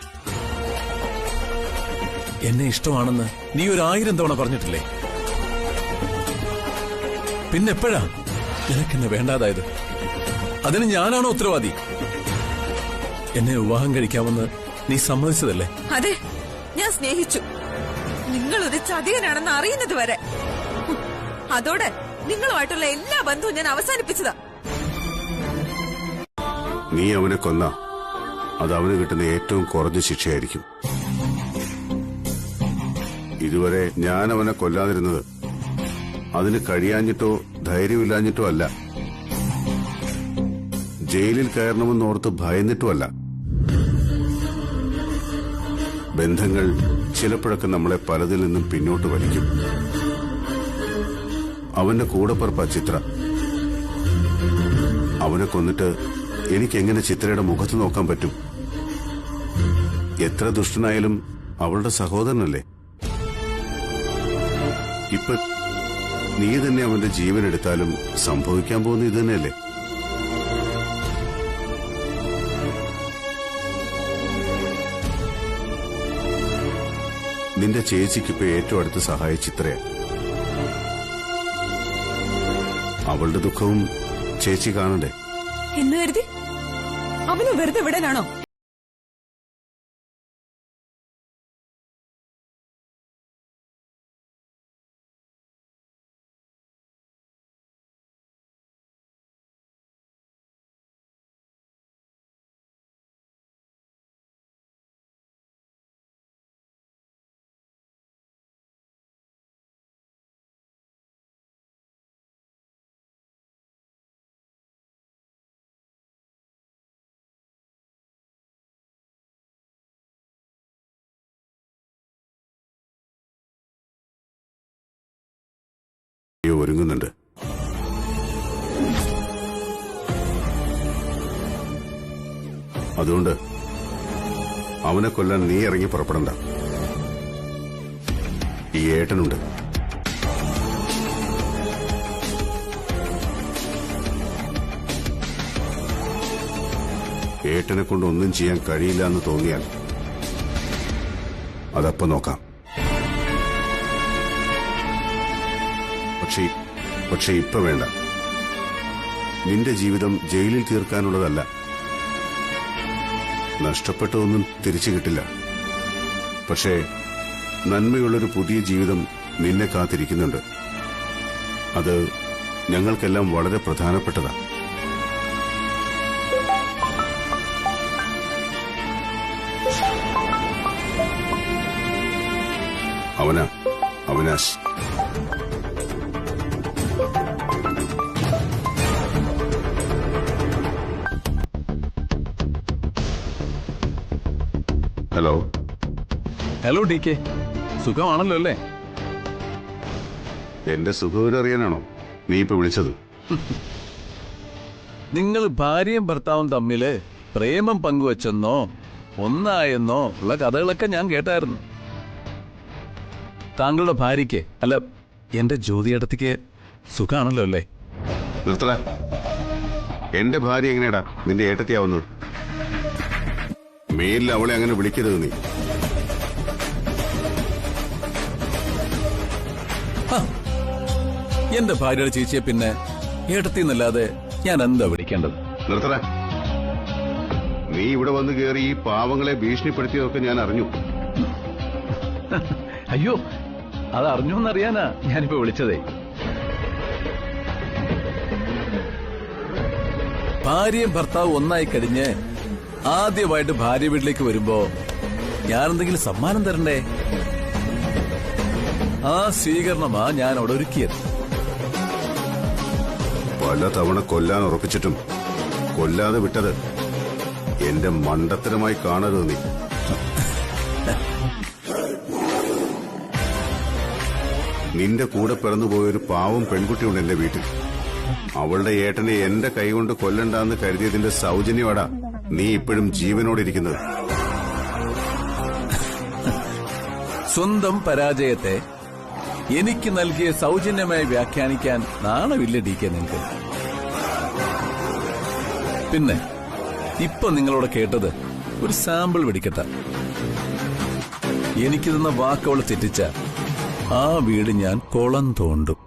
എന്നെ ഇഷ്ടമാണെന്ന് നീ 1000 തവണ പറഞ്ഞിട്ടില്ലേ? പിന്നെപ്പോഴാ നിനക്കെന്നെ വേണ്ടാതായത്? അതിന് ഞാനാണോ ഉത്തരവാദി? എന്നെ വിവാഹം കഴിക്കാമെന്ന് നീ സമ്മതിച്ചതല്ലേ? അതെ, ഞാൻ സ്നേഹിച്ചു. നിങ്ങളൊരു ചതിയനാണെന്ന് അറിയുന്നത് വരെ. അതോടെ നിങ്ങളുമായിട്ടുള്ള എല്ലാ ബന്ധവും ഞാൻ അവസാനിപ്പിച്ചതാ. നീ അവനെ കൊന്ന അത് അവന് കിട്ടുന്ന ഏറ്റവും കുറഞ്ഞ ശിക്ഷയായിരിക്കും. ഇതുവരെ ഞാൻ അവനെ കൊല്ലാതിരുന്നത് അതിന് കഴിയാഞ്ഞിട്ടോ ധൈര്യമില്ലാഞ്ഞിട്ടോ അല്ല, ജയിലിൽ കയറണമെന്നോർത്ത് ഭയന്നിട്ടുമല്ല. ബന്ധങ്ങൾ ചിലപ്പോഴൊക്കെ നമ്മളെ പലതിൽ നിന്നും പിന്നോട്ട് വലിക്കും. അവന്റെ കൂടെപ്പറപ്പ ചിത്ര. അവനെ കൊന്നിട്ട് എനിക്കെങ്ങനെ ചിത്രയുടെ മുഖത്ത് നോക്കാൻ പറ്റും? എത്ര ദുഷ്ടനായാലും അവളുടെ സഹോദരനല്ലേ. ഇപ്പൊ നീ തന്നെ അവന്റെ ജീവൻ എടുത്താലും സംഭവിക്കാൻ പോകുന്ന ഇത് തന്നെയല്ലേ? നിന്റെ ചേച്ചിക്കിപ്പോ ഏറ്റവും അടുത്ത് സഹായിച്ച ചിത്രയാ. അവളുടെ ദുഃഖവും ചേച്ചി കാണണ്ടേ? എന്ന് കരുതി അവന് വെറുതെ വിടാനാണോ? ഒരുങ്ങുന്നുണ്ട്. അതുകൊണ്ട് അവനെ കൊല്ലാൻ നീ ഇറങ്ങി പുറപ്പെടണ്ട. ഈ ഏട്ടനുണ്ട്. ഏട്ടനെ കൊണ്ട് ഒന്നും ചെയ്യാൻ കഴിയില്ല എന്ന് തോന്നിയാൽ അതപ്പം നോക്കാം. പക്ഷെ ഇപ്പൊ വേണ്ട. നിന്റെ ജീവിതം ജയിലിൽ തീർക്കാനുള്ളതല്ല. നഷ്ടപ്പെട്ടതൊന്നും തിരിച്ചു കിട്ടില്ല. പക്ഷേ നന്മയുള്ളൊരു പുതിയ ജീവിതം നിന്നെ കാത്തിരിക്കുന്നുണ്ട്. അത് ഞങ്ങൾക്കെല്ലാം വളരെ പ്രധാനപ്പെട്ടതാ. അവിനാശ്. ഹലോ ഡി കെ, സുഖമാണല്ലോ അല്ലേ? എന്റെ സുഖം അറിയാനാണോ നീ ഇപ്പൊ വിളിച്ചത്? നിങ്ങൾ ഭാര്യയും ഭർത്താവും തമ്മില് പ്രേമം പങ്കുവെച്ചെന്നോ ഒന്നായെന്നോ ഉള്ള കഥകളൊക്കെ ഞാൻ കേട്ടായിരുന്നു. താങ്കളുടെ ഭാര്യയ്ക്ക്, അല്ല എന്റെ ജ്യോതിയേട്ടത്തിക്ക് സുഖാണല്ലോ അല്ലേ? നിർത്തല. എന്റെ ഭാര്യ എങ്ങനെയാടാ നിന്റെ ഏട്ടത്തിയാവുന്നത്? മേലിൽ അവളെ അങ്ങനെ വിളിക്കരുത് നീ. എന്റെ ഭാര്യയുടെ ചേച്ചിയെ പിന്നെ ഏട്ടത്തിന്നല്ലാതെ ഞാൻ എന്താ വിളിക്കേണ്ടത്? നിർത്തല. നീ ഇവിടെ വന്ന് കയറി ഈ പാവങ്ങളെ ഭീഷണിപ്പെടുത്തിയതൊക്കെ ഞാൻ അറിഞ്ഞു. അയ്യോ, അത് അറിഞ്ഞു എന്നറിയാനാ ഞാനിപ്പോ വിളിച്ചതേ. ഭാര്യയും ഭർത്താവ് ഒന്നായി കഴിഞ്ഞ് ആദ്യമായിട്ട് ഭാര്യ വീട്ടിലേക്ക് വരുമ്പോ ഞാനെന്തെങ്കിലും സമ്മാനം തരണ്ടേ? ആ സ്വീകരണമാ ഞാൻ അവിടെ ഒരുക്കിയത്. പല തവണ കൊല്ലാൻ ഉറപ്പിച്ചിട്ടും കൊല്ലാതെ വിട്ടത് എന്റെ മണ്ടത്തരമായി കാണരുത് നീ. നിന്റെ കൂടെ പിറന്നുപോയൊരു പാവം പെൺകുട്ടിയുണ്ട് എന്റെ വീട്ടിൽ. അവളുടെ ഏട്ടനെ എന്റെ കൈകൊണ്ട് കൊല്ലണ്ടെന്ന് കരുതിയതിന്റെ സൗജന്യമാടാ നീ ഇപ്പോഴും ജീവനോടിരിക്കുന്നത്. സ്വന്തം പരാജയത്തെ എനിക്ക് നൽകിയ സൗജന്യമായി വ്യാഖ്യാനിക്കാൻ നാണമില്ല ഡി കെ നിങ്ങൾക്ക്? പിന്നെ ഇപ്പൊ നിങ്ങളോട് കേട്ടത് ഒരു സാമ്പിൾ വെടിക്കട്ട. എനിക്ക് തന്ന വാക്കവള് തെറ്റിച്ച ആ വീട് ഞാൻ കുളം തോണ്ടും.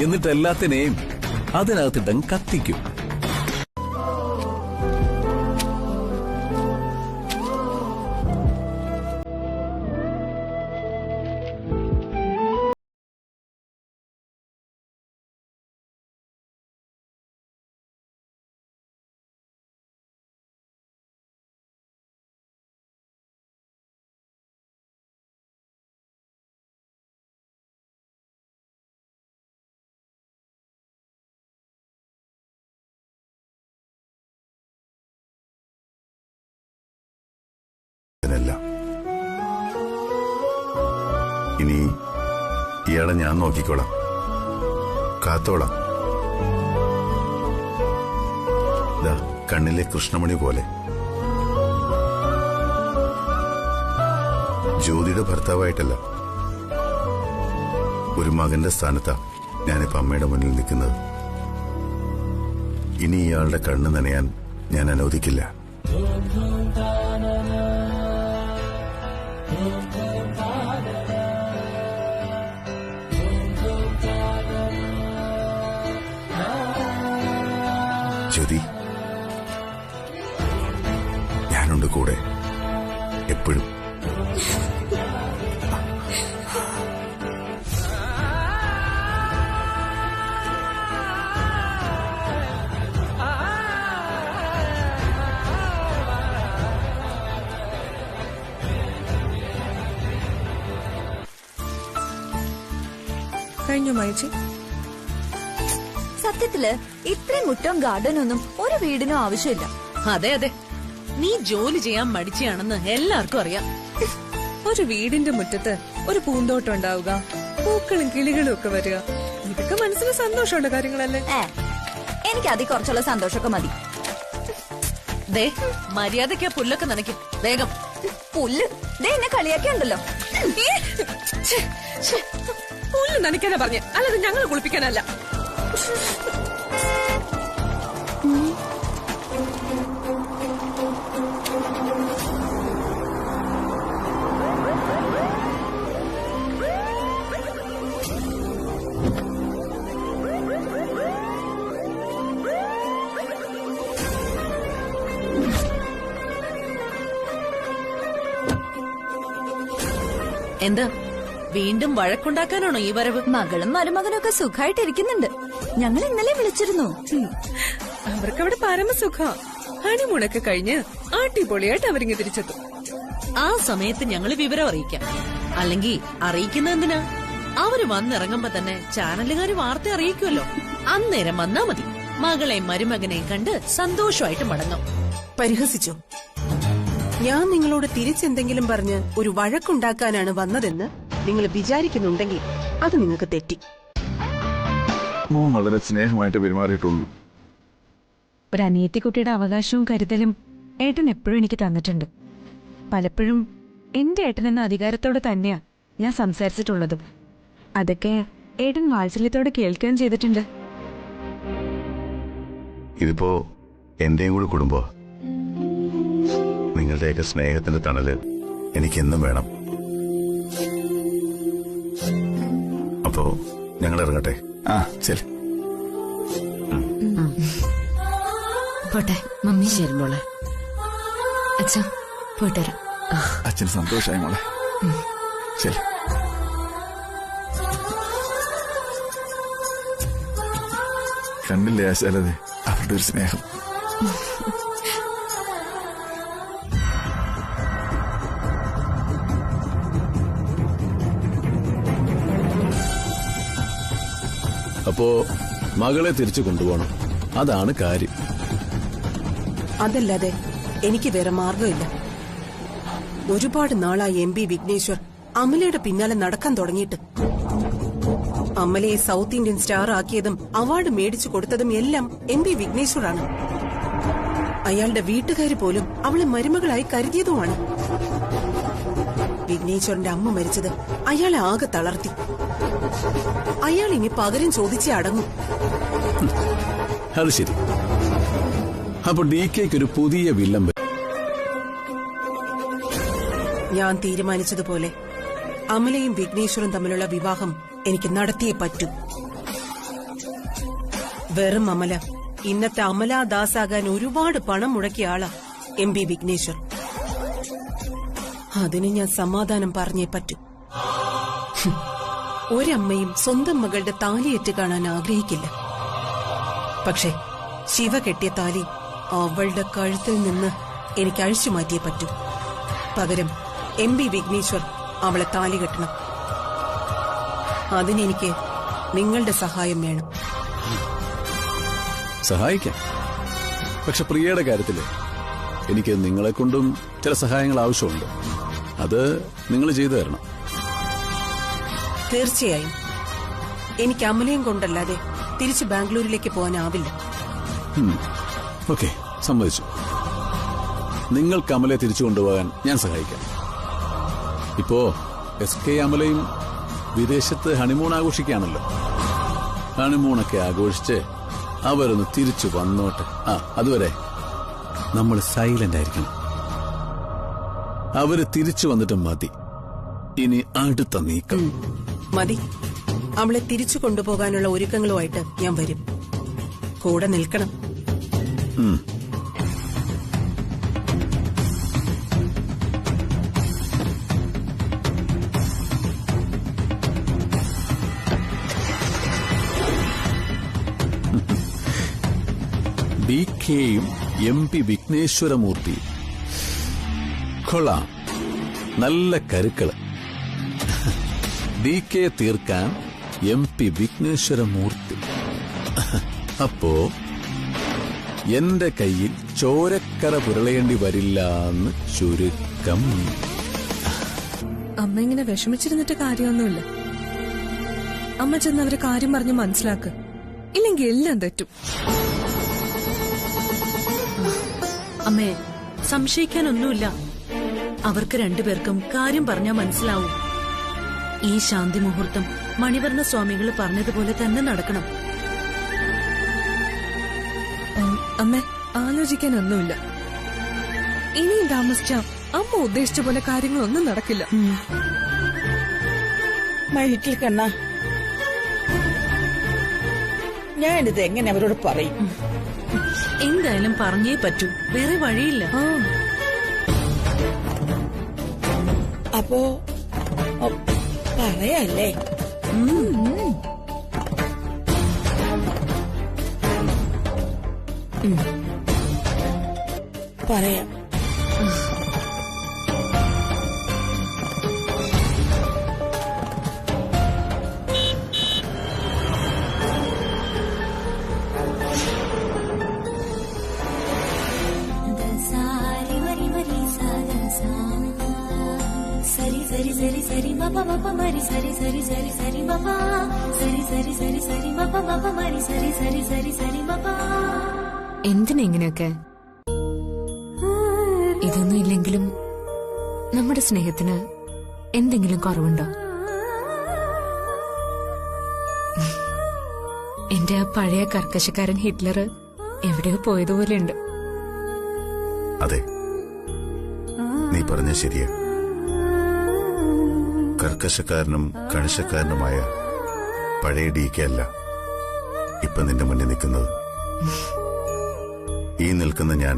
എന്നിട്ട് എല്ലാത്തിനെയും അതിനകത്തിട്ടങ്ങ് കത്തിക്കും. ഇനി ഇയാളെ ഞാൻ നോക്കിക്കോളാം, കാത്തോളാം. കണ്ണിലെ കൃഷ്ണമണി പോലെ. ജ്യോതിയുടെ ഭർത്താവായിട്ടല്ല, ഒരു മകന്റെ സ്ഥാനത്താ ഞാനിപ്പോ അമ്മയുടെ മുന്നിൽ നിൽക്കുന്നത്. ഇനി ഇയാളുടെ കണ്ണ് നനയാൻ ഞാൻ അനുവദിക്കില്ല. ജ്യോതി, ഞാനുണ്ട് കൂടെ എപ്പോഴും. കഴിഞ്ഞു മൈജി? സത്യത്തില് ഇത്രയും മുറ്റവും ഗാർഡനൊന്നും ഒരു വീടിനും ആവശ്യമില്ല. അതെ അതെ, നീ ജോലി ചെയ്യാൻ മടിച്ചാണെന്ന് എല്ലാവർക്കും അറിയാം. ഒരു വീടിന്റെ മുറ്റത്ത് ഒരു പൂന്തോട്ടം ഉണ്ടാവുക, പൂക്കളും കിളികളും ഒക്കെ വരിക, ഇതൊക്കെ മനസ്സിന് സന്തോഷമുള്ള കാര്യങ്ങളല്ലേ? എനിക്ക് അതിൽ കുറച്ചുള്ള സന്തോഷമൊക്കെ മതി. ദേ, മര്യാദയ്ക്ക് ആ പുല്ലൊക്കെ നനയ്ക്കും വേഗം. പുല്ല് ദേ എന്നെ കളിയാക്കിയുണ്ടല്ലോ. പുല്ല് നനയ്ക്കാനാ പറഞ്ഞ, അല്ലാതെ ഞങ്ങൾ കുളിപ്പിക്കാനല്ല. എന്താ വീണ്ടും വഴക്കുണ്ടാക്കാനാണോ ഈ വരവ്? മകളും മരുമകനും ഒക്കെ സുഖമായിട്ടിരിക്കുന്നുണ്ട്. ഞങ്ങൾ ഇന്നലെ വിളിച്ചിരുന്നു. അവർക്കവിടെ പരമസുഖ. ഹണിമൂണൊക്കെ കഴിഞ്ഞ് അടിപൊളിയായിട്ട് അവരിങ്ങ് തിരിച്ചെത്തും. ആ സമയത്ത് ഞങ്ങള് വിവരം അറിയിക്കാം. അല്ലെങ്കിൽ അറിയിക്കുന്ന എന്തിനാ? അവര് വന്നിറങ്ങുമ്പോ തന്നെ ചാനലുകാര് വാർത്ത അറിയിക്കുമല്ലോ. അന്നേരം വന്നാ മതി. മകളെയും മരുമകനെയും കണ്ട് സന്തോഷമായിട്ട് മടങ്ങും. പരിഹസിച്ചോ? ഞാൻ നിങ്ങളോട് തിരിച്ചെന്തെങ്കിലും പറഞ്ഞ് ഒരു വഴക്കുണ്ടാക്കാനാണ് വന്നതെന്ന് നിങ്ങൾ വിചാരിക്കുന്നുണ്ടെങ്കിൽ അത് നിങ്ങൾക്ക് തെറ്റി. വളരെ സ്നേഹമായിട്ട് പെരുമാറിയിട്ടുള്ളൂ. ഒരു അനിയത്തിക്കുട്ടിയുടെ അവകാശവും കരുതലും ഏട്ടൻ എപ്പോഴും എനിക്ക് തന്നിട്ടുണ്ട്. പലപ്പോഴും എന്റെ ഏട്ടൻ എന്ന അധികാരത്തോടെ തന്നെയാ ഞാൻ സംസാരിച്ചിട്ടുള്ളതും. അതൊക്കെ ഏട്ടൻ വാത്സല്യത്തോടെ കേൾക്കുകയും ചെയ്തിട്ടുണ്ട്. ഇതിപ്പോ എന്റെയും കൂടി കുടുംബം. നിങ്ങളുടെയൊക്കെ സ്നേഹത്തിന്റെ തണല് എനിക്കെന്നും വേണം. അപ്പോ ഞങ്ങൾ ഇറങ്ങട്ടെ. ശരി. പോട്ടെ മമ്മി. ശരി മോളെ. അച്ഛാ പോയിട്ടരാം. അച്ഛന് സന്തോഷായി മോളെ. ശരി. കണ്ടില്ലേ ആശാലതെ അവരുടെ ഒരു സ്നേഹം. അപ്പോ മകളെ തിരിച്ചു കൊണ്ടുപോകണം, അതാണ് കാര്യം. അതല്ലാതെ എനിക്ക് വേറെ മാർഗമില്ല. ഒരുപാട് നാളായി MP വിഘ്നേശ്വർ അമലയുടെ പിന്നാലെ നടക്കാൻ തുടങ്ങിയിട്ട്. അമലയെ സൗത്ത് ഇന്ത്യൻ സ്റ്റാർ ആക്കിയതും അവാർഡ് മേടിച്ചു കൊടുത്തതും എല്ലാം MP വിഘ്നേശ്വറാണ്. അയാളുടെ വീട്ടുകാര് പോലും അവളെ മരുമകളായി കരുതിയതുമാണ്. വിഘ്നേശ്വറിന്റെ അമ്മ മരിച്ചത് അയാളെ ആകെ തളർത്തി. അയാൾ ഇനി പകരം ചോദിച്ചേ അടങ്ങും. അത് ശരി. അപ്പൊ DKക്ക് ഒരു പുതിയ വില്ലൻ. ഞാൻ തീരുമാനിച്ചതുപോലെ അമലയും വിഘ്നേശ്വറും തമ്മിലുള്ള വിവാഹം എനിക്ക് നടത്തിയേ പറ്റൂ. വെറും അമല, ഇന്നത്തെ അമലാദാസാകാൻ ഒരുപാട് പണം മുടക്കിയ ആളാ MP വിഘ്നേശ്വർ. അതിന് ഞാൻ സമാധാനം പറഞ്ഞേ പറ്റൂ. ഒരമ്മയും സ്വന്തം മകളുടെ താലിയേറ്റ് കാണാൻ ആഗ്രഹിക്കില്ല. പക്ഷെ ശിവ കെട്ടിയ താലി അവളുടെ കഴുത്തിൽ നിന്ന് എനിക്ക് അഴിച്ചു മാറ്റിയേ പറ്റൂ. പകരം MP വിഘ്നേശ്വർ അവളെ താലി കെട്ടണം. അതിനെനിക്ക് നിങ്ങളുടെ സഹായം വേണം. സഹായിക്കാം. പക്ഷെ പ്രിയയുടെ കാര്യത്തില് എനിക്ക് നിങ്ങളെ കൊണ്ടും ചില സഹായങ്ങൾ ആവശ്യമുണ്ട്. അത് നിങ്ങൾ ചെയ്തു തരണം. തീർച്ചയായും. എനിക്ക് അമലയും കൊണ്ടല്ലാതെ തിരിച്ച് ബാംഗ്ലൂരിലേക്ക് പോകാനാവില്ല. ഓക്കെ, സമ്മതിച്ചു. നിങ്ങൾക്ക് അമലയെ തിരിച്ചു കൊണ്ടുപോകാൻ ഞാൻ സഹായിക്കാം. ഇപ്പോ SK അമലയും വിദേശത്ത് ഹണിമൂൺ ആഘോഷിക്കുകയാണല്ലോ. ഹണിമൂണൊക്കെ ആഘോഷിച്ച് അവരൊന്ന് തിരിച്ചു വന്നോട്ടെ. അതുവരെ നമ്മൾ സൈലന്റ് ആയിരിക്കണം. അവര് തിരിച്ചു വന്നിട്ട് മതി ഇനി അടുത്ത നീക്കം. മതി. അവളെ തിരിച്ചു കൊണ്ടുപോകാനുള്ള ഒരുക്കങ്ങളുമായിട്ട് ഞാൻ വരും. കൂടെ നിൽക്കണം. DKയും MP വിഘ്നേശ്വരമൂർത്തി കൊള്ളാം. നല്ല കരുക്കള്. DK തീർക്കാൻ MP വിഘ്നേശ്വരമൂർത്തി. അപ്പോ എന്റെ കയ്യിൽ ചോരക്കര പുരളയേണ്ടി വരില്ല എന്ന് ചുരുക്കം. അമ്മ ഇങ്ങനെ വിഷമിച്ചിരുന്നിട്ട് കാര്യമൊന്നുമില്ല. അമ്മ ചെന്ന് അവരെ കാര്യം പറഞ്ഞ് മനസ്സിലാക്ക്. ഇല്ലെങ്കിൽ എല്ലാം തെറ്റും. അമ്മേ, സംശയിക്കാനൊന്നുമില്ല. അവർക്ക് രണ്ടുപേർക്കും കാര്യം പറഞ്ഞാൽ മനസ്സിലാവും. ഈ ശാന്തി മുഹൂർത്തം മണിവർണ്ണ സ്വാമികൾ പറഞ്ഞതുപോലെ തന്നെ നടക്കണം. അമ്മ, ആലോചിക്കാനൊന്നുമില്ല. ഇനിയും താമസിച്ച അമ്മ ഉദ്ദേശിച്ച പോലെ കാര്യങ്ങളൊന്നും നടക്കില്ല. മൈറ്റിൽ കണ്ണ, ഞാനിത് എങ്ങനെ അവരോട് പറയും? എന്തായാലും പറഞ്ഞേ പറ്റൂ, വേറെ വഴിയില്ല. അപ്പോ പറയല്ലേ? പറയാം. എന്തിനെങ്ങനെയൊക്കെ? ഇതൊന്നും ഇല്ലെങ്കിലും നമ്മുടെ സ്നേഹത്തിന് എന്തെങ്കിലും കുറവുണ്ടോ? എന്റെ ആ പഴയ കർക്കശക്കാരൻ ഹിറ്റ്ലർ എവിടെയോ പോയതുപോലെയുണ്ട്. അതെ, നീ പറഞ്ഞ ശരിയാ. കർക്കശക്കാരനും കണിശക്കാരനുമായ പഴയ DK അല്ല ഇപ്പൊ നിന്റെ മുന്നിൽ നിൽക്കുന്നത്. ഈ നിൽക്കുന്ന ഞാൻ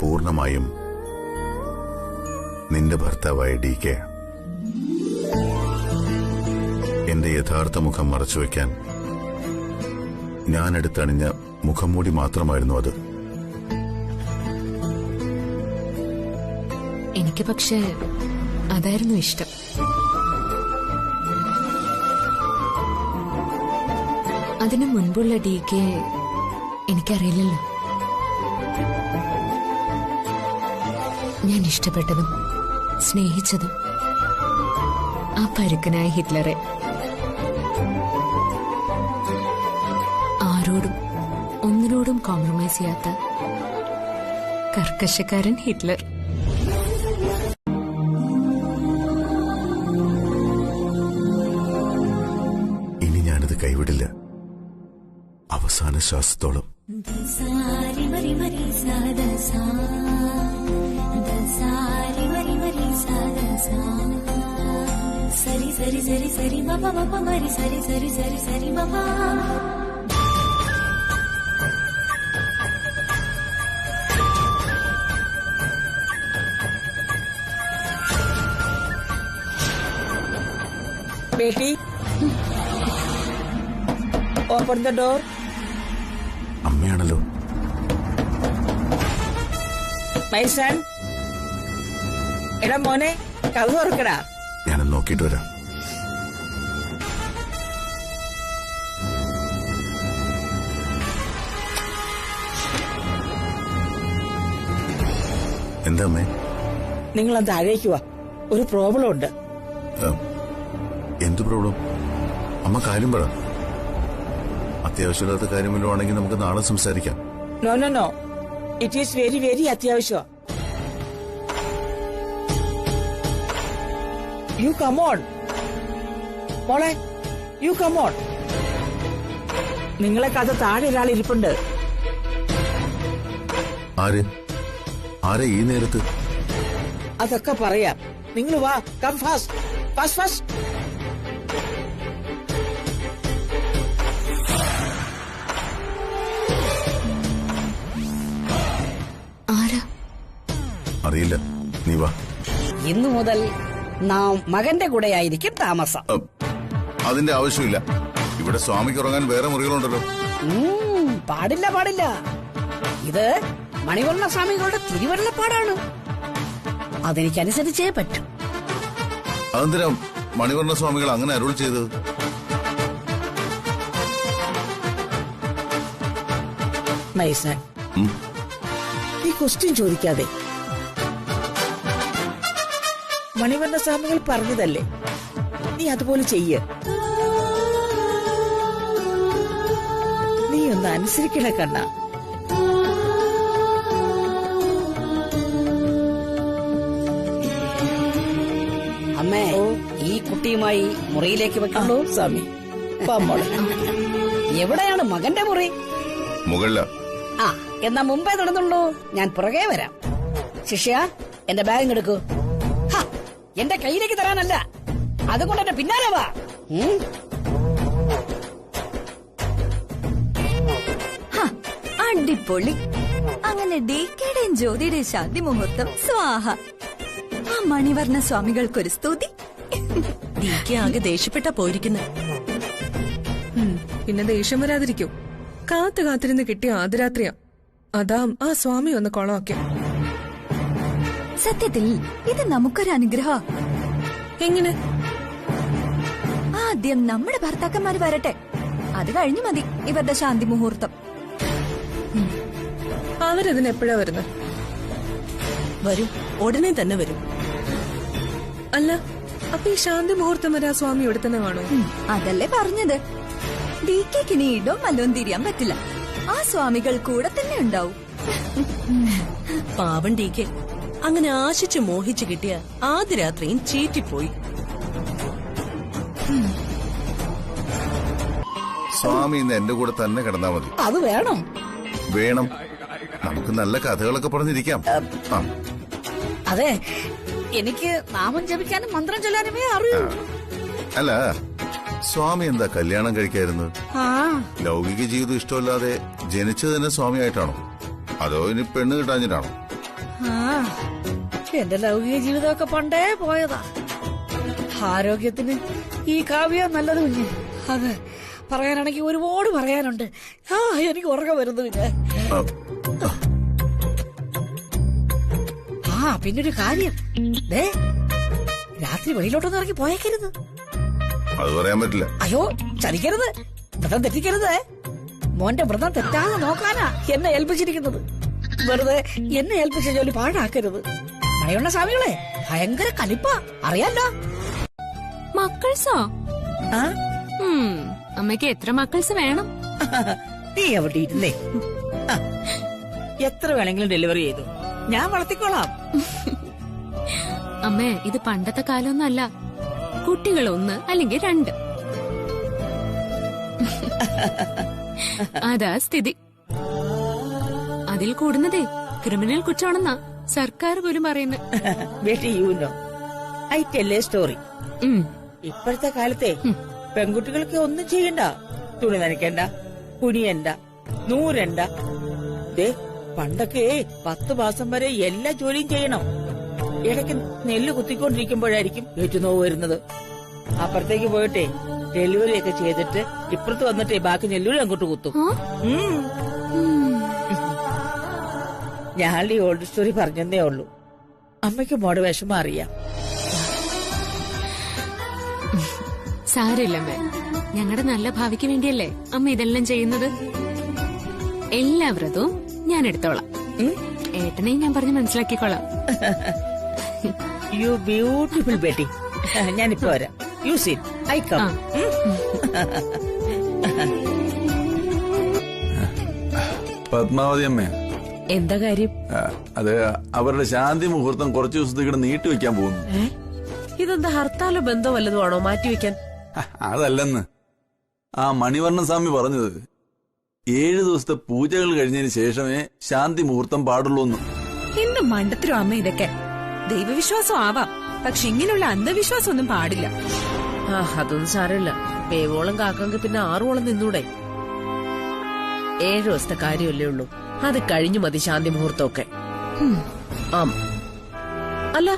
പൂർണ്ണമായും നിന്റെ ഭർത്താവായ DK. എന്റെ യഥാർത്ഥ മുഖം മറച്ചുവെക്കാൻ ഞാൻ എടുത്തണിഞ്ഞ മുഖംമൂടി മാത്രമായിരുന്നു അത്. എനിക്ക് പക്ഷേ അതായിരുന്നു ഇഷ്ടം. അതിനു മുൻപുള്ള DK എനിക്കറിയില്ലല്ലോ. ഞാൻ ഇഷ്ടപ്പെട്ടതും സ്നേഹിച്ചതും ആ പരുക്കനായ ഹിറ്റ്ലറെ. ആരോടും ഒന്നിനോടും കോംപ്രമൈസ് ചെയ്യാത്ത കർക്കശക്കാരൻ ഹിറ്റ്ലർ. ഇനി ഞാനത് കൈവിടില്ല, അവസാന ശ്വാസത്തോളം. സാരി മരി മരി സാദ സാ സരി സരി സരി സരി മപ മപ മരി സരി സരി സരി സരി മപ. ബേട്ടി, ഓപ്പൺ ദ ഡോർ. അമ്മയാണല്ലോ. മൈ സൺ, എടാ മോനെ, കഥ തുറക്കടാ. ഞാനൊന്ന് നോക്കിയിട്ട് വരാം. എന്താ അമ്മേ? നിങ്ങൾ അത് താഴേക്ക് വാ, ഒരു പ്രോബ്ലം ഉണ്ട്. എന്ത് പ്രോബ്ലം? അമ്മ കാര്യം പറ. അത്യാവശ്യമില്ലാത്ത കാര്യം വല്ലതും ആണെങ്കിൽ നമുക്ക് നാളെ സംസാരിക്കാം. No no no, it is very very അത്യാവശ്യം. യു കം ഓൺ മോളെ, യു കം ഓൺ. നിങ്ങളെ കഥ താഴെ ഒരാൾ ഇരിപ്പുണ്ട്. ആര്? ആരെ ഈ നേരത്ത്? അതൊക്കെ പറയാം, നിങ്ങൾ വാ. Come fast fast fast. അറിയില്ല, നീ വാ. ഇന്നു മുതൽ നാം മകന്റെ കൂടെയായിരിക്കും താമസം. അതിന്റെ ആവശ്യമില്ല. ഇവിടെ സ്വാമിക്ക് ഉറങ്ങാൻ വേറെ മുറികളുണ്ടല്ലോ. പാടില്ല പാടില്ല, ഇത് മണിവർണ്ണ സ്വാമികളുടെ തിരുവരുളപ്പാടാണ്. അതെനിക്കനുസരിച്ചേ പറ്റൂ. അതെന്തിനാ മണിവർണ്ണ സ്വാമികൾ അങ്ങനെ അരുൾ ചെയ്തത്? മൈസൻ, നീ ക്വസ്റ്റ്യൻ ചോദിക്കാതെ. മണിവർണ്ണ സ്വാമികൾ പറഞ്ഞതല്ലേ, നീ അതുപോലെ ചെയ്യ. നീ ഒന്ന് അനുസരിക്കണ കണ്ണ. അമ്മേ, ഈ കുട്ടിയുമായി മുറിയിലേക്ക് വെക്കണോ? സ്വാമി, എവിടെയാണ് മകന്റെ മുറി? മുകളില. ആ, എന്നാ മുമ്പേ നടന്നുള്ളൂ, ഞാൻ പുറകെ വരാം. ശിഷ്യ, എന്റെ ബാഗ് എടുക്കൂ. എന്റെ കയ്യിലേക്ക് തരാനല്ല, അതുകൊണ്ട് എന്റെ പിന്നാലെ വാ. അടിപൊളി. അങ്ങനെ ഡികെയുടെയും ജ്യോതിയുടെയും ശാന്തി മുഹൂർത്തം സ്വാഹ. ആ മണിവർണ്ണ സ്വാമികൾക്കൊരു സ്തുതി. ഡികെ ആകെ ദേഷ്യപ്പെട്ടാ പോയിരിക്കുന്നത്. പിന്നെ ദേഷ്യം വരാതിരിക്കൂ. കാത്തിരുന്ന് കിട്ടിയ ആദ്യരാത്രിയാ. അതാ ആ സ്വാമി ഒന്ന് കൊളമാക്കി. സത്യത്തിൽ ഇത് നമുക്കൊരു അനുഗ്രഹ. എങ്ങനെ? ആദ്യം നമ്മുടെ ഭർത്താക്കന്മാര് വരട്ടെ, അത് കഴിഞ്ഞു മതി ഇവരുടെ ശാന്തി മുഹൂർത്തം. അവരതിനെപ്പോഴാ വരുന്നത്? വരും, ഉടനെ തന്നെ വരും. അല്ല, അപ്പൊ ഈ ശാന്തി മുഹൂർത്തം വരെ ആ സ്വാമി ഇവിടെ തന്നെ കാണോ? അതല്ലേ പറഞ്ഞത്. ഡികെക്ക് ഇനി ഇടോ മല്ലോം തിരിയാൻ പറ്റില്ല. ആ സ്വാമികൾ കൂടെ തന്നെ ഉണ്ടാവും. പാവൻ ഡികെ അങ്ങനെ ആശിച്ച് മോഹിച്ചു കിട്ടിയ ആദ്യ രാത്രിയും ചീറ്റിപ്പോയി. സ്വാമി ഇന്ന് എന്റെ കൂടെ തന്നെ കിടന്നാ മതി. അത് വേണം. വേണം. നമുക്ക് നല്ല കഥകളൊക്കെ പറഞ്ഞിരിക്കാം. അതെ, എനിക്ക് നാമം ജപിക്കാനും മന്ത്രം ചൊല്ലാനുമേ അറിയൂ. അല്ല, സ്വാമി എന്താ കല്യാണം കഴിക്കായിരുന്നത്? ലൗകിക ജീവിതം ഇഷ്ടമല്ലാതെ ജനിച്ചത് തന്നെ സ്വാമിയായിട്ടാണോ? അതോ ഇനി പെണ്ണ് കിട്ടാഞ്ഞിട്ടാണോ? എന്റെ ലൗകിക ജീവിതമൊക്കെ പണ്ടേ പോയതാ. ആരോഗ്യത്തിന് ഈ കാവ്യം നല്ലത് കുഞ്ഞ്. അത് പറയാനാണെങ്കിൽ ഒരുപാട് പറയാനുണ്ട്. എനിക്ക് ഉറക്കം വരുന്നു. പിന്നെ പിന്നൊരു കാര്യം, രാത്രി വെളിയിലോട്ടൊന്നും ഇറങ്ങി പോയേക്കരുത്. അത് പറയാൻ പറ്റില്ല. അയ്യോ, ചതിക്കരുത്, വ്രതം തെറ്റിക്കരുത്. മോന്റെ വ്രതം തെറ്റാതെ നോക്കാനാ എന്നെ ഏൽപ്പിച്ചിരിക്കുന്നത്. വെറുതെ എന്നെ ഏൽപ്പിച്ച ജോലി പാഴാക്കരുത്. മഴയുള്ള സ്വാമികളെ ഭയങ്കര കലിപ്പാ, അറിയാലോ. മക്കൾസോ? അമ്മയ്ക്ക് എത്ര മക്കൾസ് വേണം? നീ എവിടെ ഇരുന്നേ. എത്ര വേണമെങ്കിലും ഡെലിവറി ചെയ്തു, ഞാൻ വളർത്തിക്കോളാം. അമ്മേ, ഇത് പണ്ടത്തെ കാലമൊന്നല്ല. കുട്ടികൾ 1 അല്ലെങ്കിൽ 2. അതാ സ്ഥിതി. അതിൽ കൂടുന്നതേ ക്രിമിനൽ കുറ്റമാണെന്നാ സർക്കാർ പോലും പറയുന്നത്. I tell A story. ഇപ്പോഴത്തെ കാലത്തെ പെൺകുട്ടികൾക്ക് ഒന്നും ചെയ്യണ്ട. തുണി നനയ്ക്കണ്ട, കുനിയണ്ട, നൂരണ്ട. പണ്ടൊക്കെ 10 മാസം വരെ എല്ലാ ജോലിയും ചെയ്യണം. ഇടയ്ക്ക് നെല്ല് കുത്തിക്കൊണ്ടിരിക്കുമ്പോഴായിരിക്കും ഏറ്റുനോവ് വരുന്നത്. അപ്പുറത്തേക്ക് പോയിട്ടെ ഡെലിവറി ഒക്കെ ചെയ്തിട്ട് ഇപ്പുറത്ത് വന്നിട്ടേ ബാക്കി നെല്ലൂരി അങ്ങോട്ട് കുത്തും. ഞാൻ ഈ ഓൾഡ് സ്റ്റോറി പറഞ്ഞതേ ഉള്ളൂ. അമ്മയ്ക്ക് മോടെ വിഷമം അറിയാം. സാരമില്ലമ്മേ, ഞങ്ങളുടെ നല്ല ഭാവിക്ക് വേണ്ടിയല്ലേ അമ്മ ഇതെല്ലാം ചെയ്യുന്നത്. എല്ലാ വ്രതവും ഞാൻ എടുത്തോളാം. ഏട്ടനെ ഞാൻ പറഞ്ഞ് മനസ്സിലാക്കിക്കോളാം. യു ബ്യൂട്ടിഫുൾ ബേട്ടി. ഞാനിപ്പോ വരാം. You sit, I come. Padmavathi അമ്മേ, എന്താ കാര്യം? അത് അവരുടെ ശാന്തി മുഹൂർത്തം കുറച്ചു ദിവസത്തേക്ക് നീട്ടിവെക്കാൻ പോകുന്നു. ഇതെന്താ ഹർത്താലോ ബന്ധോ വല്ലതും ആണോ മാറ്റിവെക്കാൻ? അതല്ലെന്ന് ആ മണിവർണ്ണ സ്വാമി പറഞ്ഞത് 7 ദിവസത്തെ പൂജകൾ കഴിഞ്ഞതിന് ശേഷമേ ശാന്തി മുഹൂർത്തം പാടുള്ളൂ. എന്ത് മണ്ടത്തിലും അമ്മ ഇതൊക്കെ. ദൈവവിശ്വാസം ആവാം, പക്ഷെ ഇങ്ങനെയുള്ള അന്ധവിശ്വാസം ഒന്നും പാടില്ല. അതൊന്നും സാരമില്ല. പേവോളം കാക്കെങ്കിൽ പിന്നെ 6 നിന്നൂടെ? 7 ദിവസത്തെ കാര്യമല്ലേ ഉള്ളൂ. അത് കഴിഞ്ഞു മതി ശാന്തി മുഹൂർത്തമൊക്കെ. അല്ല,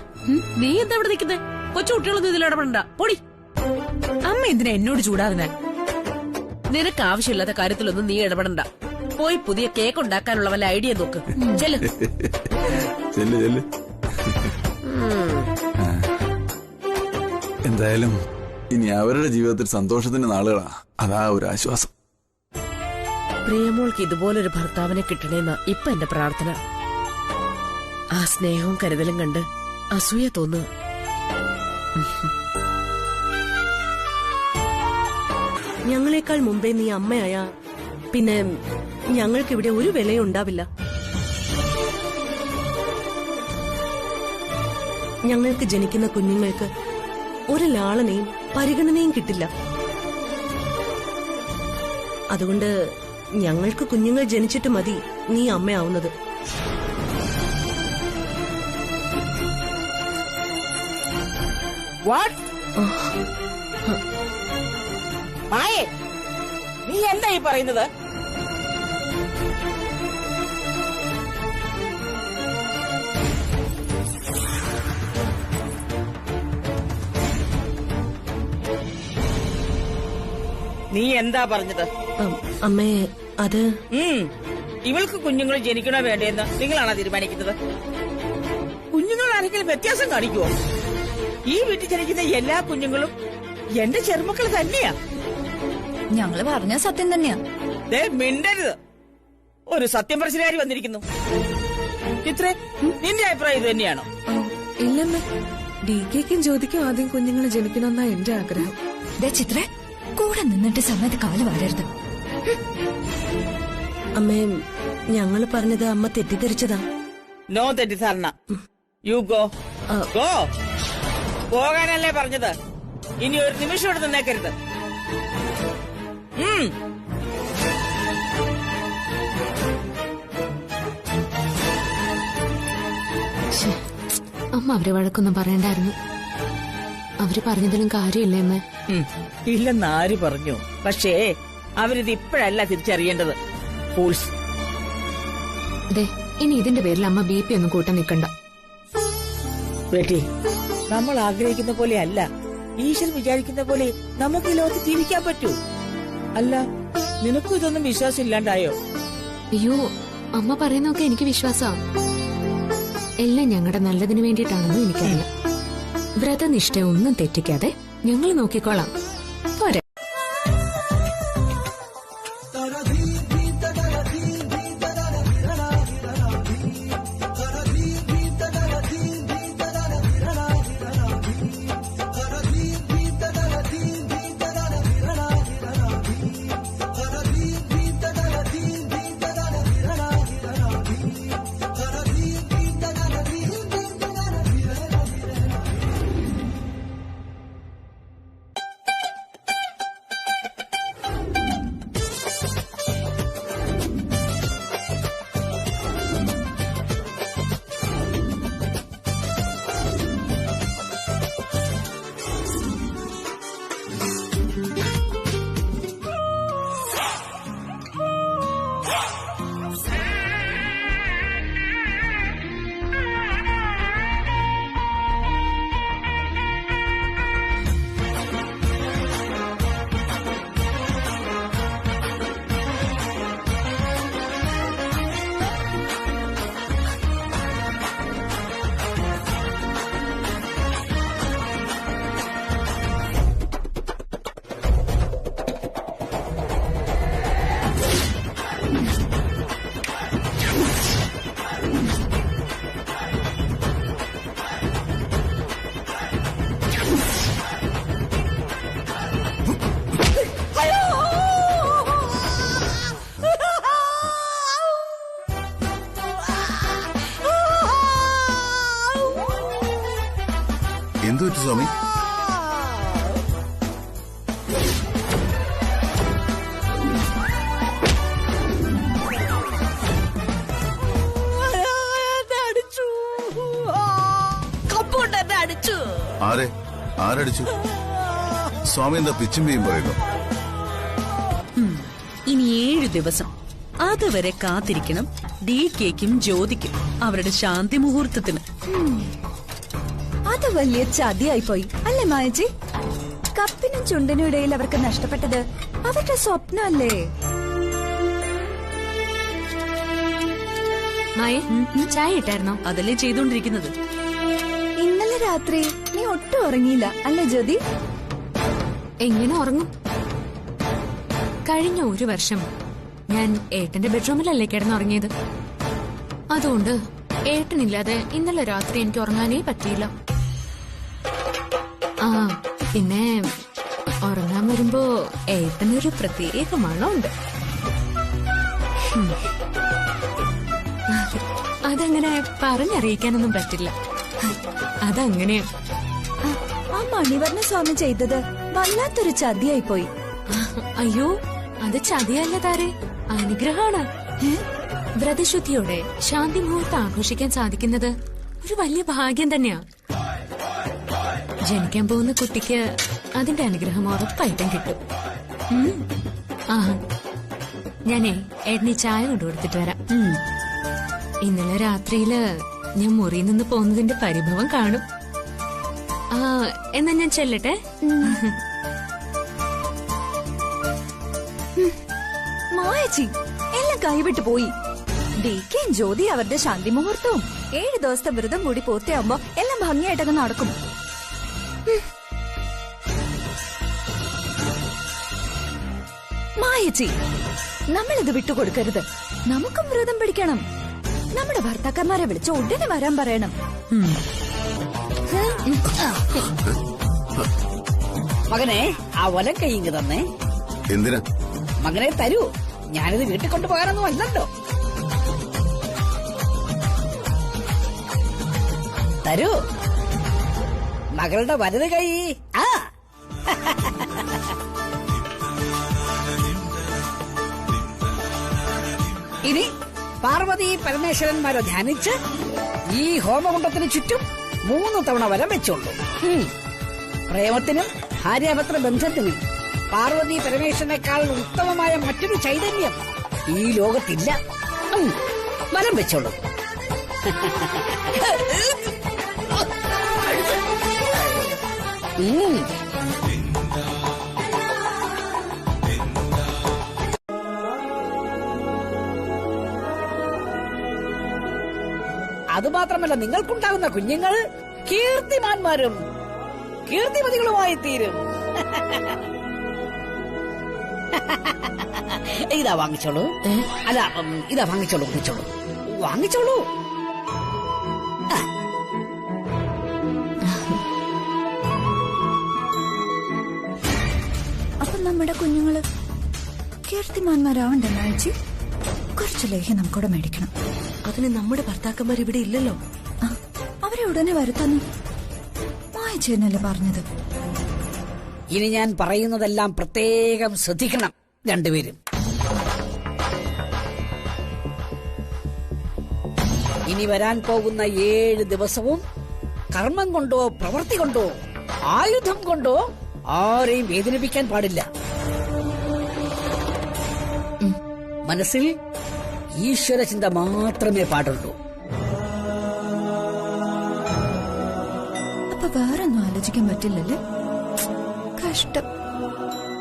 നീ എന്താ ഇവിടെ നിൽക്കുന്നേ? കൊച്ചു കുട്ടികളൊന്നും ഇതിൽ ഇടപെടണ്ട. പൊടി. അമ്മ എന്തിനാ എന്നോട് ചൂടാകുന്നേ? നിനക്ക് ആവശ്യമില്ലാത്ത കാര്യത്തിലൊന്നും നീ ഇടപെടണ്ട. പോയി പുതിയ കേക്ക് ഉണ്ടാക്കാനുള്ള വല്ല ഐഡിയ നോക്ക്. ചെല്ല്. എന്തായാലും ഇനി അവരുടെ ജീവിതത്തിൽ സന്തോഷത്തിന്റെ നാളുകളാ. അതാ ഒരു ആശ്വാസം. പ്രിയമോൾക്ക് ഇതുപോലൊരു ഭർത്താവിനെ കിട്ടണേന്നാ ഇപ്പൊ എന്റെ പ്രാർത്ഥന. ആ സ്നേഹവും കരുതലും കണ്ട് അസൂയ തോന്നുക. ഞങ്ങളെക്കാൾ മുമ്പേ നീ അമ്മയായ പിന്നെ ഞങ്ങൾക്കിവിടെ ഒരു വിലയും ഉണ്ടാവില്ല. ഞങ്ങൾക്ക് ജനിക്കുന്ന കുഞ്ഞുങ്ങൾക്ക് ഒരു ലാളനയും പരിഗണനയും കിട്ടില്ല. അതുകൊണ്ട് ഞങ്ങൾക്ക് കുഞ്ഞുങ്ങൾ ജനിച്ചിട്ട് മതി നീ അമ്മയാവുന്നത്. നീ എന്താ ഈ പറയുന്നത്? നീ എന്താ പറഞ്ഞത്? അമ്മേ, അത് ഇവൾക്ക് കുഞ്ഞുങ്ങൾ ജനിക്കണോ വേണ്ടേന്ന് നിങ്ങളാണോ തീരുമാനിക്കുന്നത്? കുഞ്ഞുങ്ങൾ ആരെങ്കിലും വ്യത്യാസം കാണിക്കുവോ? ഈ വീട്ടിൽ ജനിക്കുന്ന എല്ലാ കുഞ്ഞുങ്ങളും എന്റെ ചെറുമക്കൾ തന്നെയാ. ഞങ്ങള് പറഞ്ഞ സത്യം തന്നെയാ. മിണ്ടരുത്. ഒരു സത്യം പറച്ചിലുകാരി വന്നിരിക്കുന്നു. ചിത്രേ, നിന്റെ അഭിപ്രായം ഇത് തന്നെയാണോ? ഇല്ലെന്ന്. DKക്കും ജ്യോതിക്കും ആദ്യം കുഞ്ഞുങ്ങൾ ജനിക്കണമെന്നാ എന്റെ ആഗ്രഹം. ചിത്രേ, കൂടെ നിന്നിട്ട് സമയത്ത് കാല് വാരരുത്. അമ്മേ, ഞങ്ങള് പറഞ്ഞത് അമ്മ തെറ്റിദ്ധരിച്ചതാ. നോ തെറ്റിദ്ധാരണ. You go. ഗോ. പോകാനല്ലേ പറഞ്ഞത്? ഇനി ഒരു നിമിഷം ഇവിടെ നിന്നേക്കരുത്. അമ്മ അവരെ വഴക്കൊന്നും പറയണ്ടായിരുന്നു. അവര് പറഞ്ഞതിലും കാര്യമില്ലേ അമ്മ? ഇല്ലെന്ന് ആര് പറഞ്ഞു? പക്ഷേ അവരിത് ഇപ്പോഴല്ല തിരിച്ചറിയേണ്ടത്. ഫൂൾസ്. അതെ, ഇനി ഇതിന്റെ പേരിൽ അമ്മ BP ഒന്നും കൂട്ടാൻ നിൽക്കണ്ട. ബേട്ടി, നമ്മൾ ആഗ്രഹിക്കുന്ന പോലെ അല്ല, ഈശ്വരൻ വിചാരിക്കുന്ന പോലെ നമുക്ക് ഈ ലോകത്ത് ജീവിക്കാൻ പറ്റൂ. അല്ല, നിനക്കും ഇതൊന്നും വിശ്വാസം ഇല്ലാണ്ടായോ? അയ്യോ, അമ്മ പറയുന്നൊക്കെ എനിക്ക് വിശ്വാസമാണ്. എല്ലാം ഞങ്ങളുടെ നല്ലതിന് വേണ്ടിയിട്ടാണെന്ന് എനിക്കറിയാം. വ്രതനിഷ്ഠ ഒന്നും തെറ്റിക്കാതെ ഞങ്ങൾ നോക്കിക്കോളാം. പോരെ? എന്തു പറ്റി സ്വാമി? ആരടിച്ചു? സ്വാമി എന്താ പിച്ചും പേയും പറയുന്നു? ഇനി 7 ദിവസം അതുവരെ കാത്തിരിക്കണം DKക്കും ജ്യോതിക്കും അവരുടെ ശാന്തി മുഹൂർത്തത്തിന്. അത് വലിയ ചതിയായി പോയി അല്ലേ മായച്ചി? കപ്പിനും ചുണ്ടിനും ഇടയിൽ അവർക്ക് നഷ്ടപ്പെട്ടത് അവരുടെ സ്വപ്നമല്ലേ? ചായ ഇട്ടായിരുന്നോ? അതല്ലേ ചെയ്തോണ്ടിരിക്കുന്നത്. ഇന്നലെ രാത്രി നീ ഒട്ടും ഉറങ്ങിയില്ല അല്ലേ ജ്യോതി? എങ്ങനെ ഉറങ്ങും? കഴിഞ്ഞ 1 വർഷം ഞാൻ ഏട്ടന്റെ ബെഡ്റൂമിലല്ലേ കിടന്നുറങ്ങിയത്. അതുകൊണ്ട് ഏട്ടനില്ലാതെ ഇന്നലെ രാത്രി എനിക്ക് ഉറങ്ങാനേ പറ്റിയില്ല. ആ പിന്നെ ഉറങ്ങാൻ വരുമ്പോ ഏട്ടനൊരു പ്രത്യേക മണമുണ്ട്. അതങ്ങനെ പറഞ്ഞറിയിക്കാനൊന്നും പറ്റില്ല. അതങ്ങനെയാ. ആ മണിവർണ്ണ സ്വാമി ചെയ്തത് വല്ലാത്തൊരു ചതിയായി പോയി. അയ്യോ, അത് ചതിയല്ല താരെ, അനുഗ്രഹമാണ്. വ്രതശുദ്ധിയോടെ ശാന്തി മുഹൂർത്തം ആഘോഷിക്കാൻ സാധിക്കുന്നത് ഒരു വലിയ ഭാഗ്യം തന്നെയാ. ജനിക്കാൻ പോകുന്ന കുട്ടിക്ക് അതിന്റെ അനുഗ്രഹം ഉറപ്പായിട്ടും കിട്ടും. ആ ഞാനേ ഏട്ടന് ചായ കൊണ്ടുകൊടുത്തിട്ട് വരാം. ഇന്നലെ രാത്രിയില് ഞാൻ മുറിയിൽ നിന്ന് പോകുന്നതിന്റെ പരിഭവം കാണും. ആ എന്നാ ഞാൻ ചെല്ലട്ടെ. മായച്ചി എല്ലാം കൈവിട്ടു പോയി. DKയും ജ്യോതി അവരുടെ ശാന്തി മുഹൂർത്തവും 7 ദിവസത്തെ വ്രതം കൂടി പൂർത്തിയാകുമ്പോ എല്ലാം ഭംഗിയായിട്ടൊക്കെ നടക്കും. മായച്ചി, നമ്മളിത് വിട്ടുകൊടുക്കരുത്. നമുക്കും വ്രതം പിടിക്കണം. നമ്മുടെ ഭർത്താക്കന്മാരെ വിളിച്ച് ഉടനെ വരാൻ പറയണം. മകനെ ആ വലം കൈയ്ക്ക് തന്നെ. എന്തിനാ? മകനെ തരൂ, ഞാനിത് വീട്ടിൽ കൊണ്ടുപോകാനൊന്നും അല്ലല്ലോ. തരൂ മകളുടെ വലത് കൈ. ആ ഇനി പാർവതി പരമേശ്വരന്മാരെ ധ്യാനിച്ച് ഈ ഹോമകുണ്ടത്തിന് ചുറ്റും 3 തവണ വലം വെച്ചോളൂ. പ്രേമത്തിനും ഭാര്യാഭർത്തൃ ബന്ധത്തിനും പാർവതി പരമേശ്വരനേക്കാൾ ഉത്തമമായ മറ്റൊരു ചൈതന്യം ഈ ലോകത്തില്ല. വലം വെച്ചോളൂ. അതുമാത്രമല്ല, നിങ്ങൾക്കുണ്ടാകുന്ന കുഞ്ഞുങ്ങൾ കീർത്തിമാന്മാരും കീർത്തിമതികളുമായി തീരും. ഇതാ വാങ്ങിച്ചോളൂ. അല്ല, ഇതാ വാങ്ങിച്ചോളൂ. വാങ്ങിച്ചോളൂ. അപ്പൊ നമ്മുടെ കുഞ്ഞുങ്ങള് കീർത്തിമാന്മാരാവണ്ടേ മായച്ചി? കുറച്ച് ലേഹ്യം നമുക്കൂടെ മേടിക്കണം. അതിന് നമ്മുടെ ഭർത്താക്കന്മാർ ഇവിടെ ഇല്ലല്ലോ. അവരെ ഉടനെ വരുത്തുന്നു മായച്ചേനല്ലേ പറഞ്ഞത്. ഇനി ഞാൻ പറയുന്നതെല്ലാം പ്രത്യേകം ശ്രദ്ധിക്കണം രണ്ടുപേരും. ഇനി വരാൻ പോകുന്ന 7 ദിവസവും കർമ്മം കൊണ്ടോ പ്രവൃത്തി കൊണ്ടോ ആയുധം കൊണ്ടോ ആരെയും വേദനിപ്പിക്കാൻ പാടില്ല. മനസ്സിൽ ഈശ്വര ചിന്ത മാത്രമേ പാടുള്ളൂ. അപ്പൊ വേറൊന്നും ആലോചിക്കാൻ പറ്റില്ലല്ലേ? കഷ്ടം.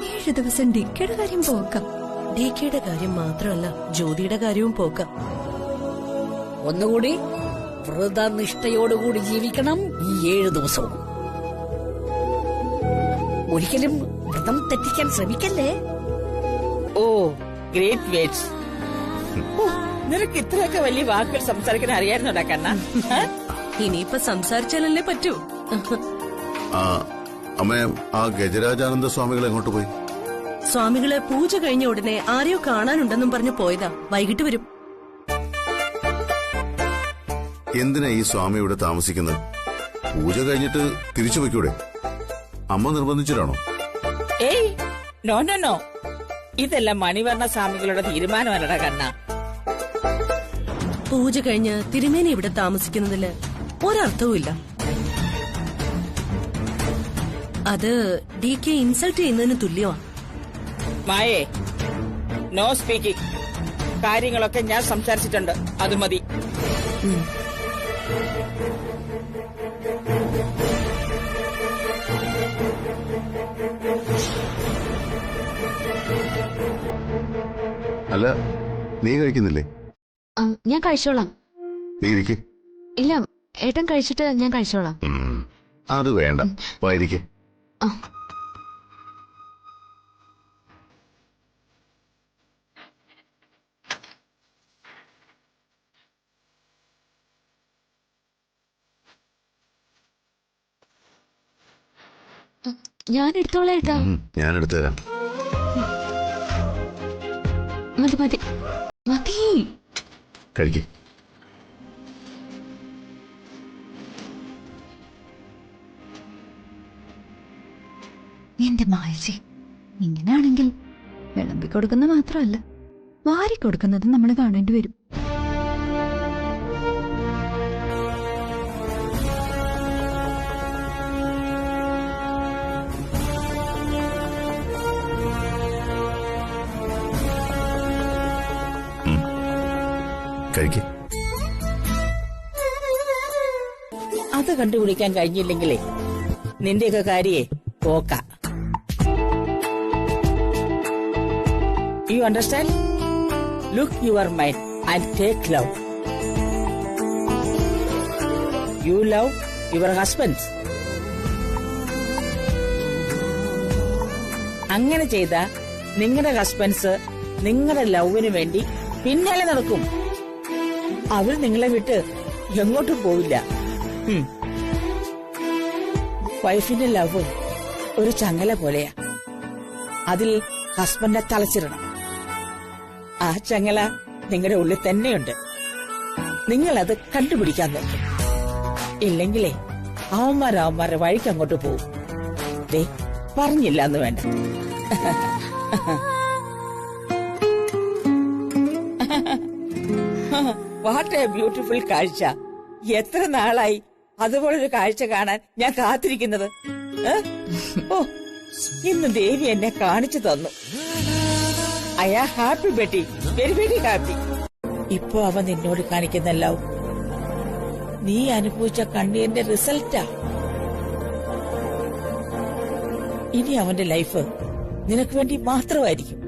7 ദിവസം DKയുടെ കാര്യം പോക്കാം. DKയുടെ കാര്യം മാത്രമല്ല, ജ്യോതിയുടെ കാര്യവും പോക്കാം. ഒന്നുകൂടി വ്രതനിഷ്ഠയോടുകൂടി ജീവിക്കണം ഈ 7 ദിവസവും. ഒരിക്കലും വ്രതം തെറ്റിക്കാൻ ശ്രമിക്കല്ലേ. ഓ ഗ്രേറ്റ് വേറ്റ്സ്. നിനക്ക് ഇത്രയൊക്കെ വലിയ വാക്കുകൾ സംസാരിക്കാൻ അറിയായിരുന്നോടാ കണ്ണ? ഇനിയിപ്പൊ സംസാരിച്ചാലല്ലേ പറ്റൂ. അമ്മേ, ആ ഗജരാജാനന്ദ സ്വാമികൾ എങ്ങോട്ട് പോയി? സ്വാമികളെ പൂജ കഴിഞ്ഞ ഉടനെ ആരെയോ കാണാനുണ്ടെന്നും പറഞ്ഞു പോയതാ. വൈകിട്ട് വരും. എന്തിനാ ഈ സ്വാമി ഇവിടെ താമസിക്കുന്നത്? പൂജ കഴിഞ്ഞിട്ട് തിരിച്ചു വയ്ക്കൂടെ? അമ്മ നിർബന്ധിച്ചിട്ടാണോ? ഏയ് നോ നോ നോ, ഇതെല്ലാം മണിവർണ്ണ സ്വാമികളുടെ തീരുമാനമല്ലട കണ്ണ. പൂജ കഴിഞ്ഞ് തിരുമേനി ഇവിടെ താമസിക്കുന്നതില് ഒരർത്ഥവുമില്ല. അത് DK ഇൻസൾട്ട് ചെയ്യുന്നതിന് തുല്യമാണ്. മായേ, നോ സ്പീക്കിംഗ്. കാര്യങ്ങളൊക്കെ ഞാൻ സംസാരിച്ചിട്ടുണ്ട്, അത് മതി. അല്ല, നീ കഴിക്കുന്നില്ലേ? ഞാൻ കഴിച്ചോളാം. നീ ഇരിക്കെ. ഇല്ല, ഏട്ടൻ കഴിച്ചിട്ട് ഞാൻ കഴിച്ചോളാം. അത് വേണ്ട, പോയിരിക്കെ. ഞാൻ എടുത്തോളാം ഏട്ടാ. ഞാൻ എടുത്തു തരാം. മതി മതി മതി. കഴിക്കേ. എന്റെ മായച്ചി, ഇങ്ങനെയാണെങ്കിൽ വിളമ്പി കൊടുക്കുന്ന മാത്രമല്ല വാരി കൊടുക്കുന്നത് നമ്മൾ കാണേണ്ടി വരും. കഴിക്കേ. അത് കണ്ടുപിടിക്കാൻ കഴിഞ്ഞില്ലെങ്കിലേ നിന്റെയൊക്കെ കാര്യേ പോക്ക. You understand? Look your mind and take love. You love your husband. അങ്ങനെ ചെയ്ത നിങ്ങളുടെ ഹസ്ബൻഡ്സ് നിങ്ങളുടെ ലവിന് വേണ്ടി പിന്നാലെ നടക്കും. അവർ നിങ്ങളെ വിട്ട് എങ്ങോട്ടും പോവില്ല. വൈഫിന്റെ ലവ് ഒരു ചങ്ങല പോലെയാ. അതിൽ ഹസ്ബൻഡിനെ തളച്ചിടണം. ആ ചങ്ങല നിങ്ങളുടെ ഉള്ളിൽ തന്നെയുണ്ട്. നിങ്ങളത് കണ്ടുപിടിക്കാൻ നോക്കും. ഇല്ലെങ്കിലേ അവന്മാരെ വഴിക്ക് അങ്ങോട്ട് പോകും. ദേ, പറഞ്ഞില്ല എന്ന് വേണ്ട. വാട്ട് എ ബ്യൂട്ടിഫുൾ കാഴ്ച. എത്ര നാളായി അതുപോലൊരു കാഴ്ച കാണാൻ ഞാൻ കാത്തിരിക്കുന്നത്. ഓ, ഇന്ന് ദേവി എന്നെ കാണിച്ചു തന്നു. ഐ ആം ഹാപ്പി ബെറ്റി, വെരി വെരി ഹാപ്പി. ഇപ്പൊ അവൻ നിന്നോട് കാണിക്കുന്ന ലവ് നീ അനുഭവിച്ച കണ്ണീരിന്റെ റിസൾട്ടാ. ഇനി അവന്റെ ലൈഫ് നിനക്ക് വേണ്ടി മാത്രമായിരിക്കും.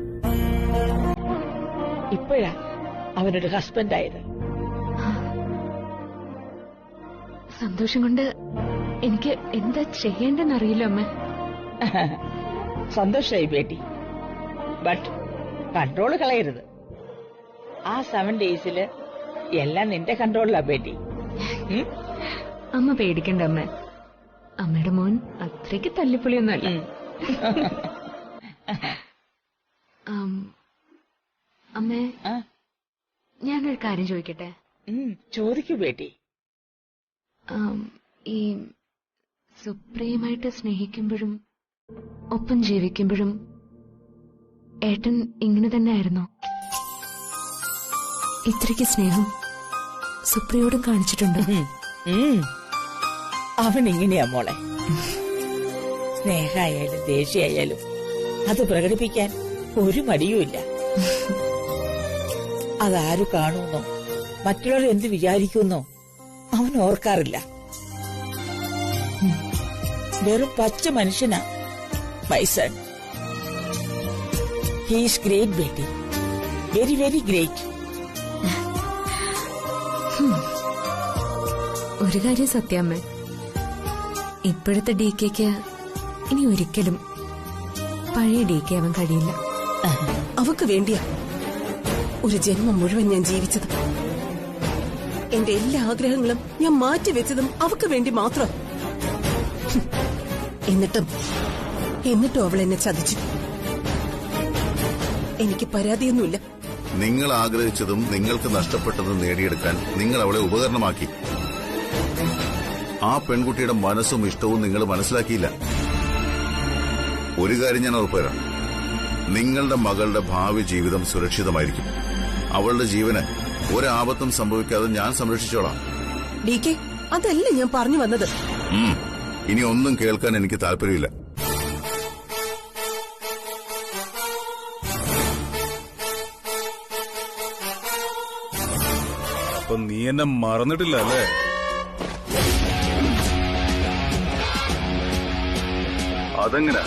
ഇപ്പോഴാ അവനൊരു ഹസ്ബൻഡ് ആയത്. സന്തോഷം കൊണ്ട് എനിക്ക് എന്താ ചെയ്യേണ്ടെന്നറിയില്ല അമ്മ. സന്തോഷായി ബേട്ടി, ബട്ട് കൺട്രോൾ കളയരുത്. ആ 7 ഡേയ്സില് എല്ലാം നിന്റെ കൺട്രോളിലാ ബേട്ടി. അമ്മ പേടിക്കണ്ട അമ്മ. അമ്മയുടെ മോൻ അത്രയ്ക്ക് തല്ലിപ്പൊളിയൊന്നുമല്ല. അമ്മേ, ഞാനൊരു കാര്യം ചോദിക്കട്ടെ? ചോദിക്കൂ ബേട്ടി. ഈ സുപ്രിയമായിട്ട് സ്നേഹിക്കുമ്പോഴും ഒപ്പം ജീവിക്കുമ്പോഴും ഏട്ടൻ ഇങ്ങനെ തന്നെ ആയിരുന്നോ? ഇത്രയ്ക്ക് സ്നേഹം സുപ്രിയോടും കാണിച്ചിട്ടുണ്ട്? അവൻ ഇങ്ങനെയാ മോളെ. സ്നേഹമായാലും ദേഷ്യായാലും അത് പ്രകടിപ്പിക്കാൻ ഒരു മടിയുമില്ല. അതാരു കാണുന്നോ മറ്റുള്ളവർ എന്ത് വിചാരിക്കുന്നോ അവൻ ഓർക്കാറില്ല. വെറും പച്ച മനുഷ്യനാ my son. He is great Beti, very very great. ഒരു കാര്യം സത്യാമ്മ, ഇപ്പോഴത്തെ DKക്ക് ഇനി ഒരിക്കലും പഴയ DK അവൻ കഴിയില്ല. അവക്ക് വേണ്ടിയാ ഒരു ജന്മം മുഴുവൻ ഞാൻ ജീവിച്ചത്. എന്റെ എല്ലാ ആഗ്രഹങ്ങളും ഞാൻ മാറ്റിവെച്ചതും അവക്ക് വേണ്ടി മാത്രം. എന്നിട്ടും അവൾ എന്നെ ചതിച്ചു. എനിക്ക് പരാതിയൊന്നുമില്ല. നിങ്ങൾ ആഗ്രഹിച്ചതും നിങ്ങൾക്ക് നഷ്ടപ്പെട്ടതും നേടിയെടുക്കാൻ നിങ്ങൾ അവളെ ഉപകരണമാക്കി. ആ പെൺകുട്ടിയുടെ മനസ്സും ഇഷ്ടവും നിങ്ങൾ മനസ്സിലാക്കിയില്ല. ഒരു കാര്യം ഞാൻ ഉറപ്പുതരാം, നിങ്ങളുടെ മകളുടെ ഭാവി ജീവിതം സുരക്ഷിതമായിരിക്കും. അവളുടെ ജീവന് ഒരാപത്തും സംഭവിക്കാതെ ഞാൻ സംരക്ഷിച്ചോളാം. DK, അതല്ല ഞാൻ പറഞ്ഞു വന്നത്. ഇനി ഒന്നും കേൾക്കാൻ എനിക്ക് താല്പര്യമില്ല. അപ്പൊ നീ എന്നെ മറന്നിട്ടില്ല അല്ലേ? അതെങ്ങനെ?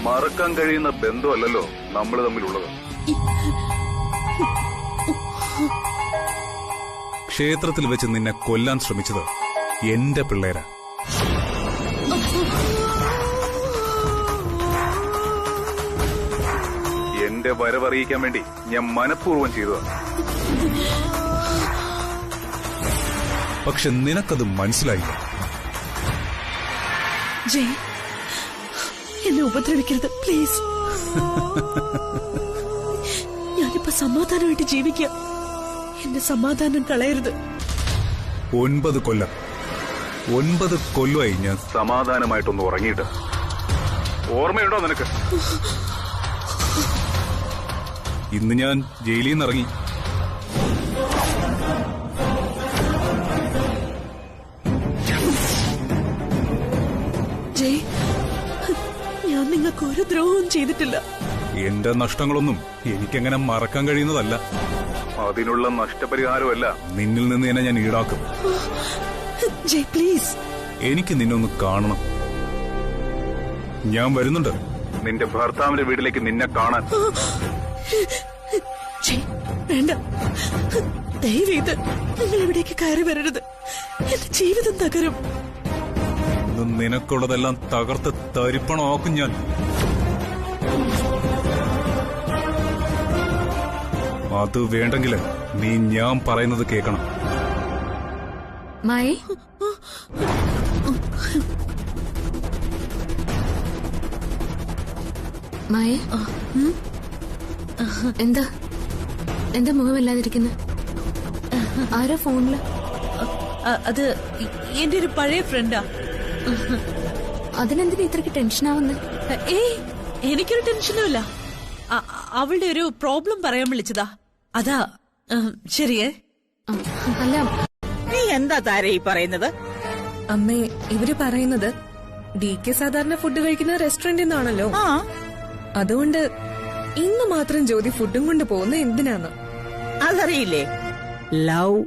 മറക്കാൻ കഴിയുന്ന ബന്ധമല്ലല്ലോ നമ്മൾ തമ്മിലുള്ളത്. ക്ഷേത്രത്തിൽ വെച്ച് നിന്നെ കൊല്ലാൻ ശ്രമിച്ചത് എന്റെ പിള്ളേരാ. എന്റെ വരവറിയിക്കാൻ വേണ്ടി ഞാൻ മനഃപൂർവ്വം ചെയ്തതാണ്. പക്ഷെ നിനക്കത് മനസ്സിലായില്ല. ജയ്, എന്നെ ഉപദ്രവിക്കരുത് പ്ലീസ്. ഞാനിപ്പോ സമാധാനമായിട്ട് ജീവിക്കാം. എന്റെ സമാധാനം കളയരുത്. 9 കൊല്ലം 9 കൊല്ലമായി ഞാൻ സമാധാനമായിട്ടൊന്ന് ഉറങ്ങിയിട്ട്. ഓർമ്മയുണ്ടോ നിനക്ക്? ഇന്ന് ഞാൻ ജയിലിൽ നിന്ന് ഇറങ്ങി. ജയ്, ഞാൻ നിങ്ങൾക്ക് ഒരു ദ്രോഹവും ചെയ്തിട്ടില്ല. എന്റെ നഷ്ടങ്ങളൊന്നും എനിക്കെങ്ങനെ മറക്കാൻ കഴിയുന്നതല്ല. അതിനുള്ള നഷ്ടപരിഹാരമല്ല നിന്നിൽ നിന്ന് തന്നെ ഞാൻ ഈടാക്കും. ജയ് പ്ലീസ്. എനിക്ക് നിന്നൊന്ന് കാണണം. ഞാൻ വരുന്നുണ്ട് നിന്റെ ഭർത്താവിന്റെ വീട്ടിലേക്ക് നിന്നെ കാണാൻ. ജയ്, വേണ്ട. ദയവേത് നിങ്ങൾ ഇവിടേക്ക് കയറി വരരുത്. എന്റെ ജീവിതം തകരും. നിനക്കുള്ളതെല്ലാം തകർത്ത് തരിപ്പണമാക്കും ഞാൻ. അത് വേണ്ടെങ്കിൽ നീ ഞാൻ പറയുന്നത് കേൾക്കണം. മായി, മായ, എന്താ എന്താ മുഖമല്ലാതിരിക്കുന്ന? ആരാ ഫോണില്? അത് എന്റെ ഒരു പഴയ ഫ്രണ്ടാ. അതിനെന്തിനാ ഇത്രയ്ക്ക് ടെൻഷനാവുന്നേ? ഏയ്, എനിക്കൊരു ടെൻഷനുമില്ല. അവളുടെ ഒരു പ്രോബ്ലം പറയാൻ വിളിച്ചതാ. അതാ. ശരിയേ? അല്ല, നീ എന്താ താര ഈ പറയുന്നത്? അമ്മേ, ഇവര് പറയുന്നത് DK സാധാരണ ഫുഡ് കഴിക്കുന്ന റെസ്റ്റോറന്റിൽ നിന്നാണല്ലോ. അതുകൊണ്ട് ഇന്ന് മാത്രം ജ്യോതി ഫുഡും കൊണ്ട് പോകുന്ന എന്തിനാന്ന് അതറിയില്ലേ? ലവ്.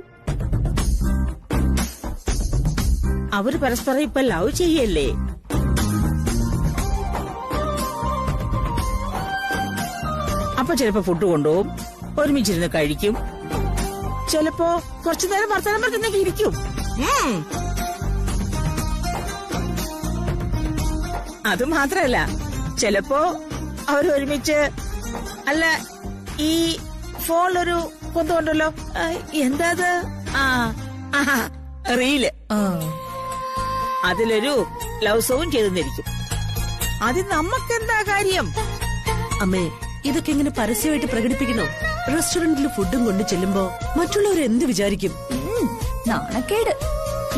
അവര് പരസ്പരം ഇപ്പൊ ലവ് ചെയ്യല്ലേ? അപ്പൊ ചിലപ്പോ ഫുഡ് കൊണ്ടുപോകും, ഒരുമിച്ചിരുന്ന് കഴിക്കും, ചിലപ്പോ കുറച്ചു നേരം വർത്തമാനം പറഞ്ഞൊക്കെ ഇരിക്കും. അത് മാത്രല്ല, ചിലപ്പോ അവരൊരുമിച്ച്, അല്ല, ഈ ഫോണിലൊരു കൊണ്ടുണ്ടല്ലോ, എന്താ അത്? റീല്. അതിലൊരു ലവ് സോങ് ചെയ്തെന്നിരിക്കും. അത് നമുക്കെന്താ കാര്യം? അമ്മേ, ഇതൊക്കെ ഇങ്ങനെ പരസ്യമായിട്ട് പ്രകടിപ്പിക്കണോ? റെസ്റ്റോറന്റിൽ ഫുഡും കൊണ്ട് ചെല്ലുമ്പോ മറ്റുള്ളവർ എന്ത് വിചാരിക്കും? നാണക്കേട്.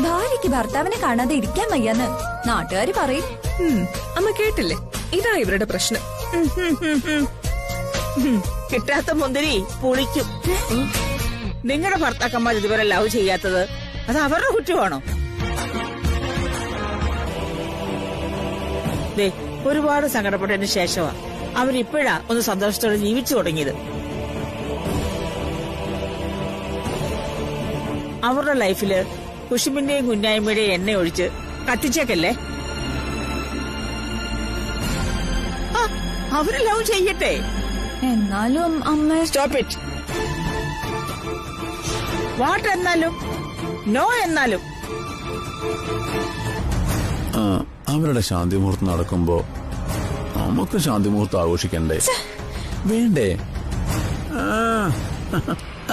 ഭാര്യയ്ക്ക് ഭർത്താവിനെ കാണാതെ ഇരിക്കാൻ വയ്യാന്ന് നാട്ടുകാര് പറയും. അമ്മ കേട്ടില്ലേ? ഇതാ ഇവരുടെ പ്രശ്നം. കിട്ടാത്ത മുന്തിരി പുളിക്കും. നിങ്ങളുടെ ഭർത്താക്കന്മാർ ഇതുവരെ ലവ് ചെയ്യാത്തത് അത് അവരുടെ കുറ്റമാണോ? ഒരുപാട് സങ്കടപ്പെട്ടതിന് ശേഷമാ അവരിപ്പോഴാ ഒന്ന് സന്തോഷത്തോടെ ജീവിച്ചു തുടങ്ങിയത്. അവരുടെ ലൈഫില് കുശുമിന്റെയും കുഞ്ഞായ്മയുടെയും എണ്ണ ഒഴിച്ച് കത്തിച്ചേക്കല്ലേ. അവര് ലവ് ചെയ്യട്ടെ. എന്നാലും അമ്മ സ്റ്റോപ്പ് ഇറ്റ്. വാട്ട് എന്നാലും നോ എന്നാലും. അവരുടെ ശാന്തിമുഹൂർത്തം നടക്കുമ്പോ നമുക്ക് ശാന്തിമുഹൂർത്തം ആഘോഷിക്കണ്ടേ? വേണ്ടേ?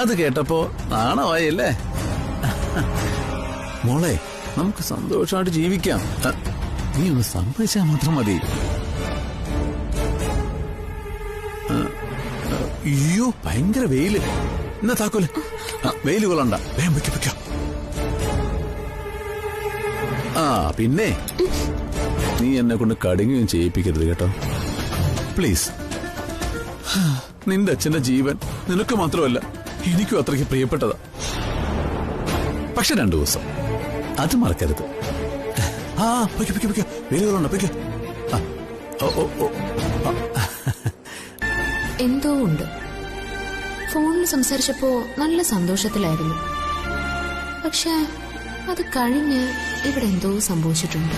അത് കേട്ടപ്പോ നാണമായല്ലേ? മോളെ, നമുക്ക് സന്തോഷമായിട്ട് ജീവിക്കാം. നീ ഒന്ന് സമ്മതിച്ചാൽ മാത്രം മതി. അയ്യോ, ഭയങ്കര വെയില്. എന്നാ താക്കോല്. വെയില് കൊള്ളണ്ട, വേഗം വെക്കാം. ആ പിന്നെ നീ എന്നെ കൊണ്ട് കടുങ്ങുകയും ചെയ്യിപ്പിക്കരുത് കേട്ടോ, പ്ലീസ്. നിന്റെ അച്ഛന്റെ ജീവൻ നിനക്ക് മാത്രമല്ല എനിക്കും അത്രയ്ക്ക് പ്രിയപ്പെട്ടതാ. പക്ഷെ 2 ദിവസം അത് മറക്കരുത്. ആ വേലുകളുണ്ട്. എന്തോ ഉണ്ട്. ഫോണിൽ സംസാരിച്ചപ്പോ നല്ല സന്തോഷത്തിലായിരുന്നു. പക്ഷെ അത് കഴിഞ്ഞ് ഇവിടെ എന്തോ സംഭവിച്ചിട്ടുണ്ട്.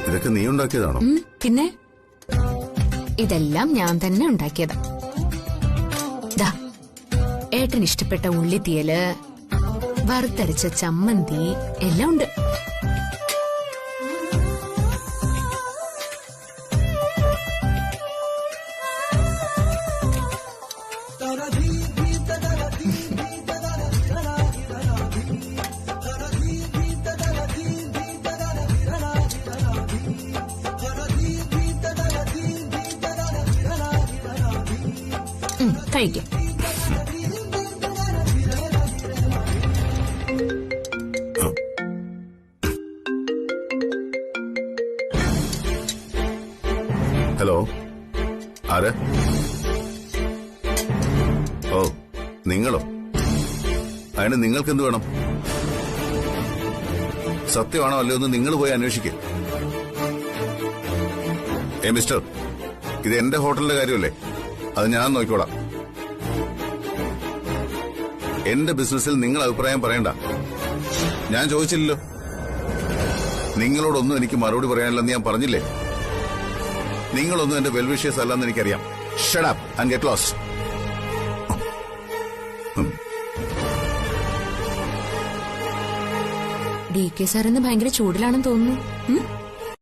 ഇതൊക്കെ നീ ഉണ്ടാക്കിയതാണോ? പിന്നെ ഇതെല്ലാം ഞാൻ തന്നെ ഉണ്ടാക്കിയതാ. ദാ, ഏട്ടന് ഇഷ്ടപ്പെട്ട ഉള്ളിത്തീയല്, വറുത്തരച്ച ചമ്മന്തി എല്ലാം ഉണ്ട്. കഴിക്കാം. ഹലോ, ആര്? ഓ, നിങ്ങളോ? അതിന് നിങ്ങൾക്ക് എന്ത് വേണം? സത്യമാണോ അല്ലയോ എന്ന് നിങ്ങൾ പോയി അന്വേഷിക്കുക. മിസ്റ്റർ, ഇത് എന്റെ ഹോട്ടലിന്റെ കാര്യമല്ലേ, അത് ഞാൻ നോക്കിക്കോളാം. എന്റെ ബിസിനസ്സിൽ നിങ്ങൾ അഭിപ്രായം പറയണ്ട. ഞാൻ ചോദിച്ചില്ലല്ലോ. നിങ്ങളോടൊന്നും എനിക്ക് മറുപടി പറയാനില്ലെന്ന് ഞാൻ പറഞ്ഞില്ലേ? നിങ്ങളൊന്നും എന്റെ വെൽവിഷേഴ്സ് അല്ലെന്ന് എനിക്കറിയാം. Shut up and get lost. DK sir ഇന്ന് ഭയങ്കര ചൂടിലാണെന്ന് തോന്നുന്നു.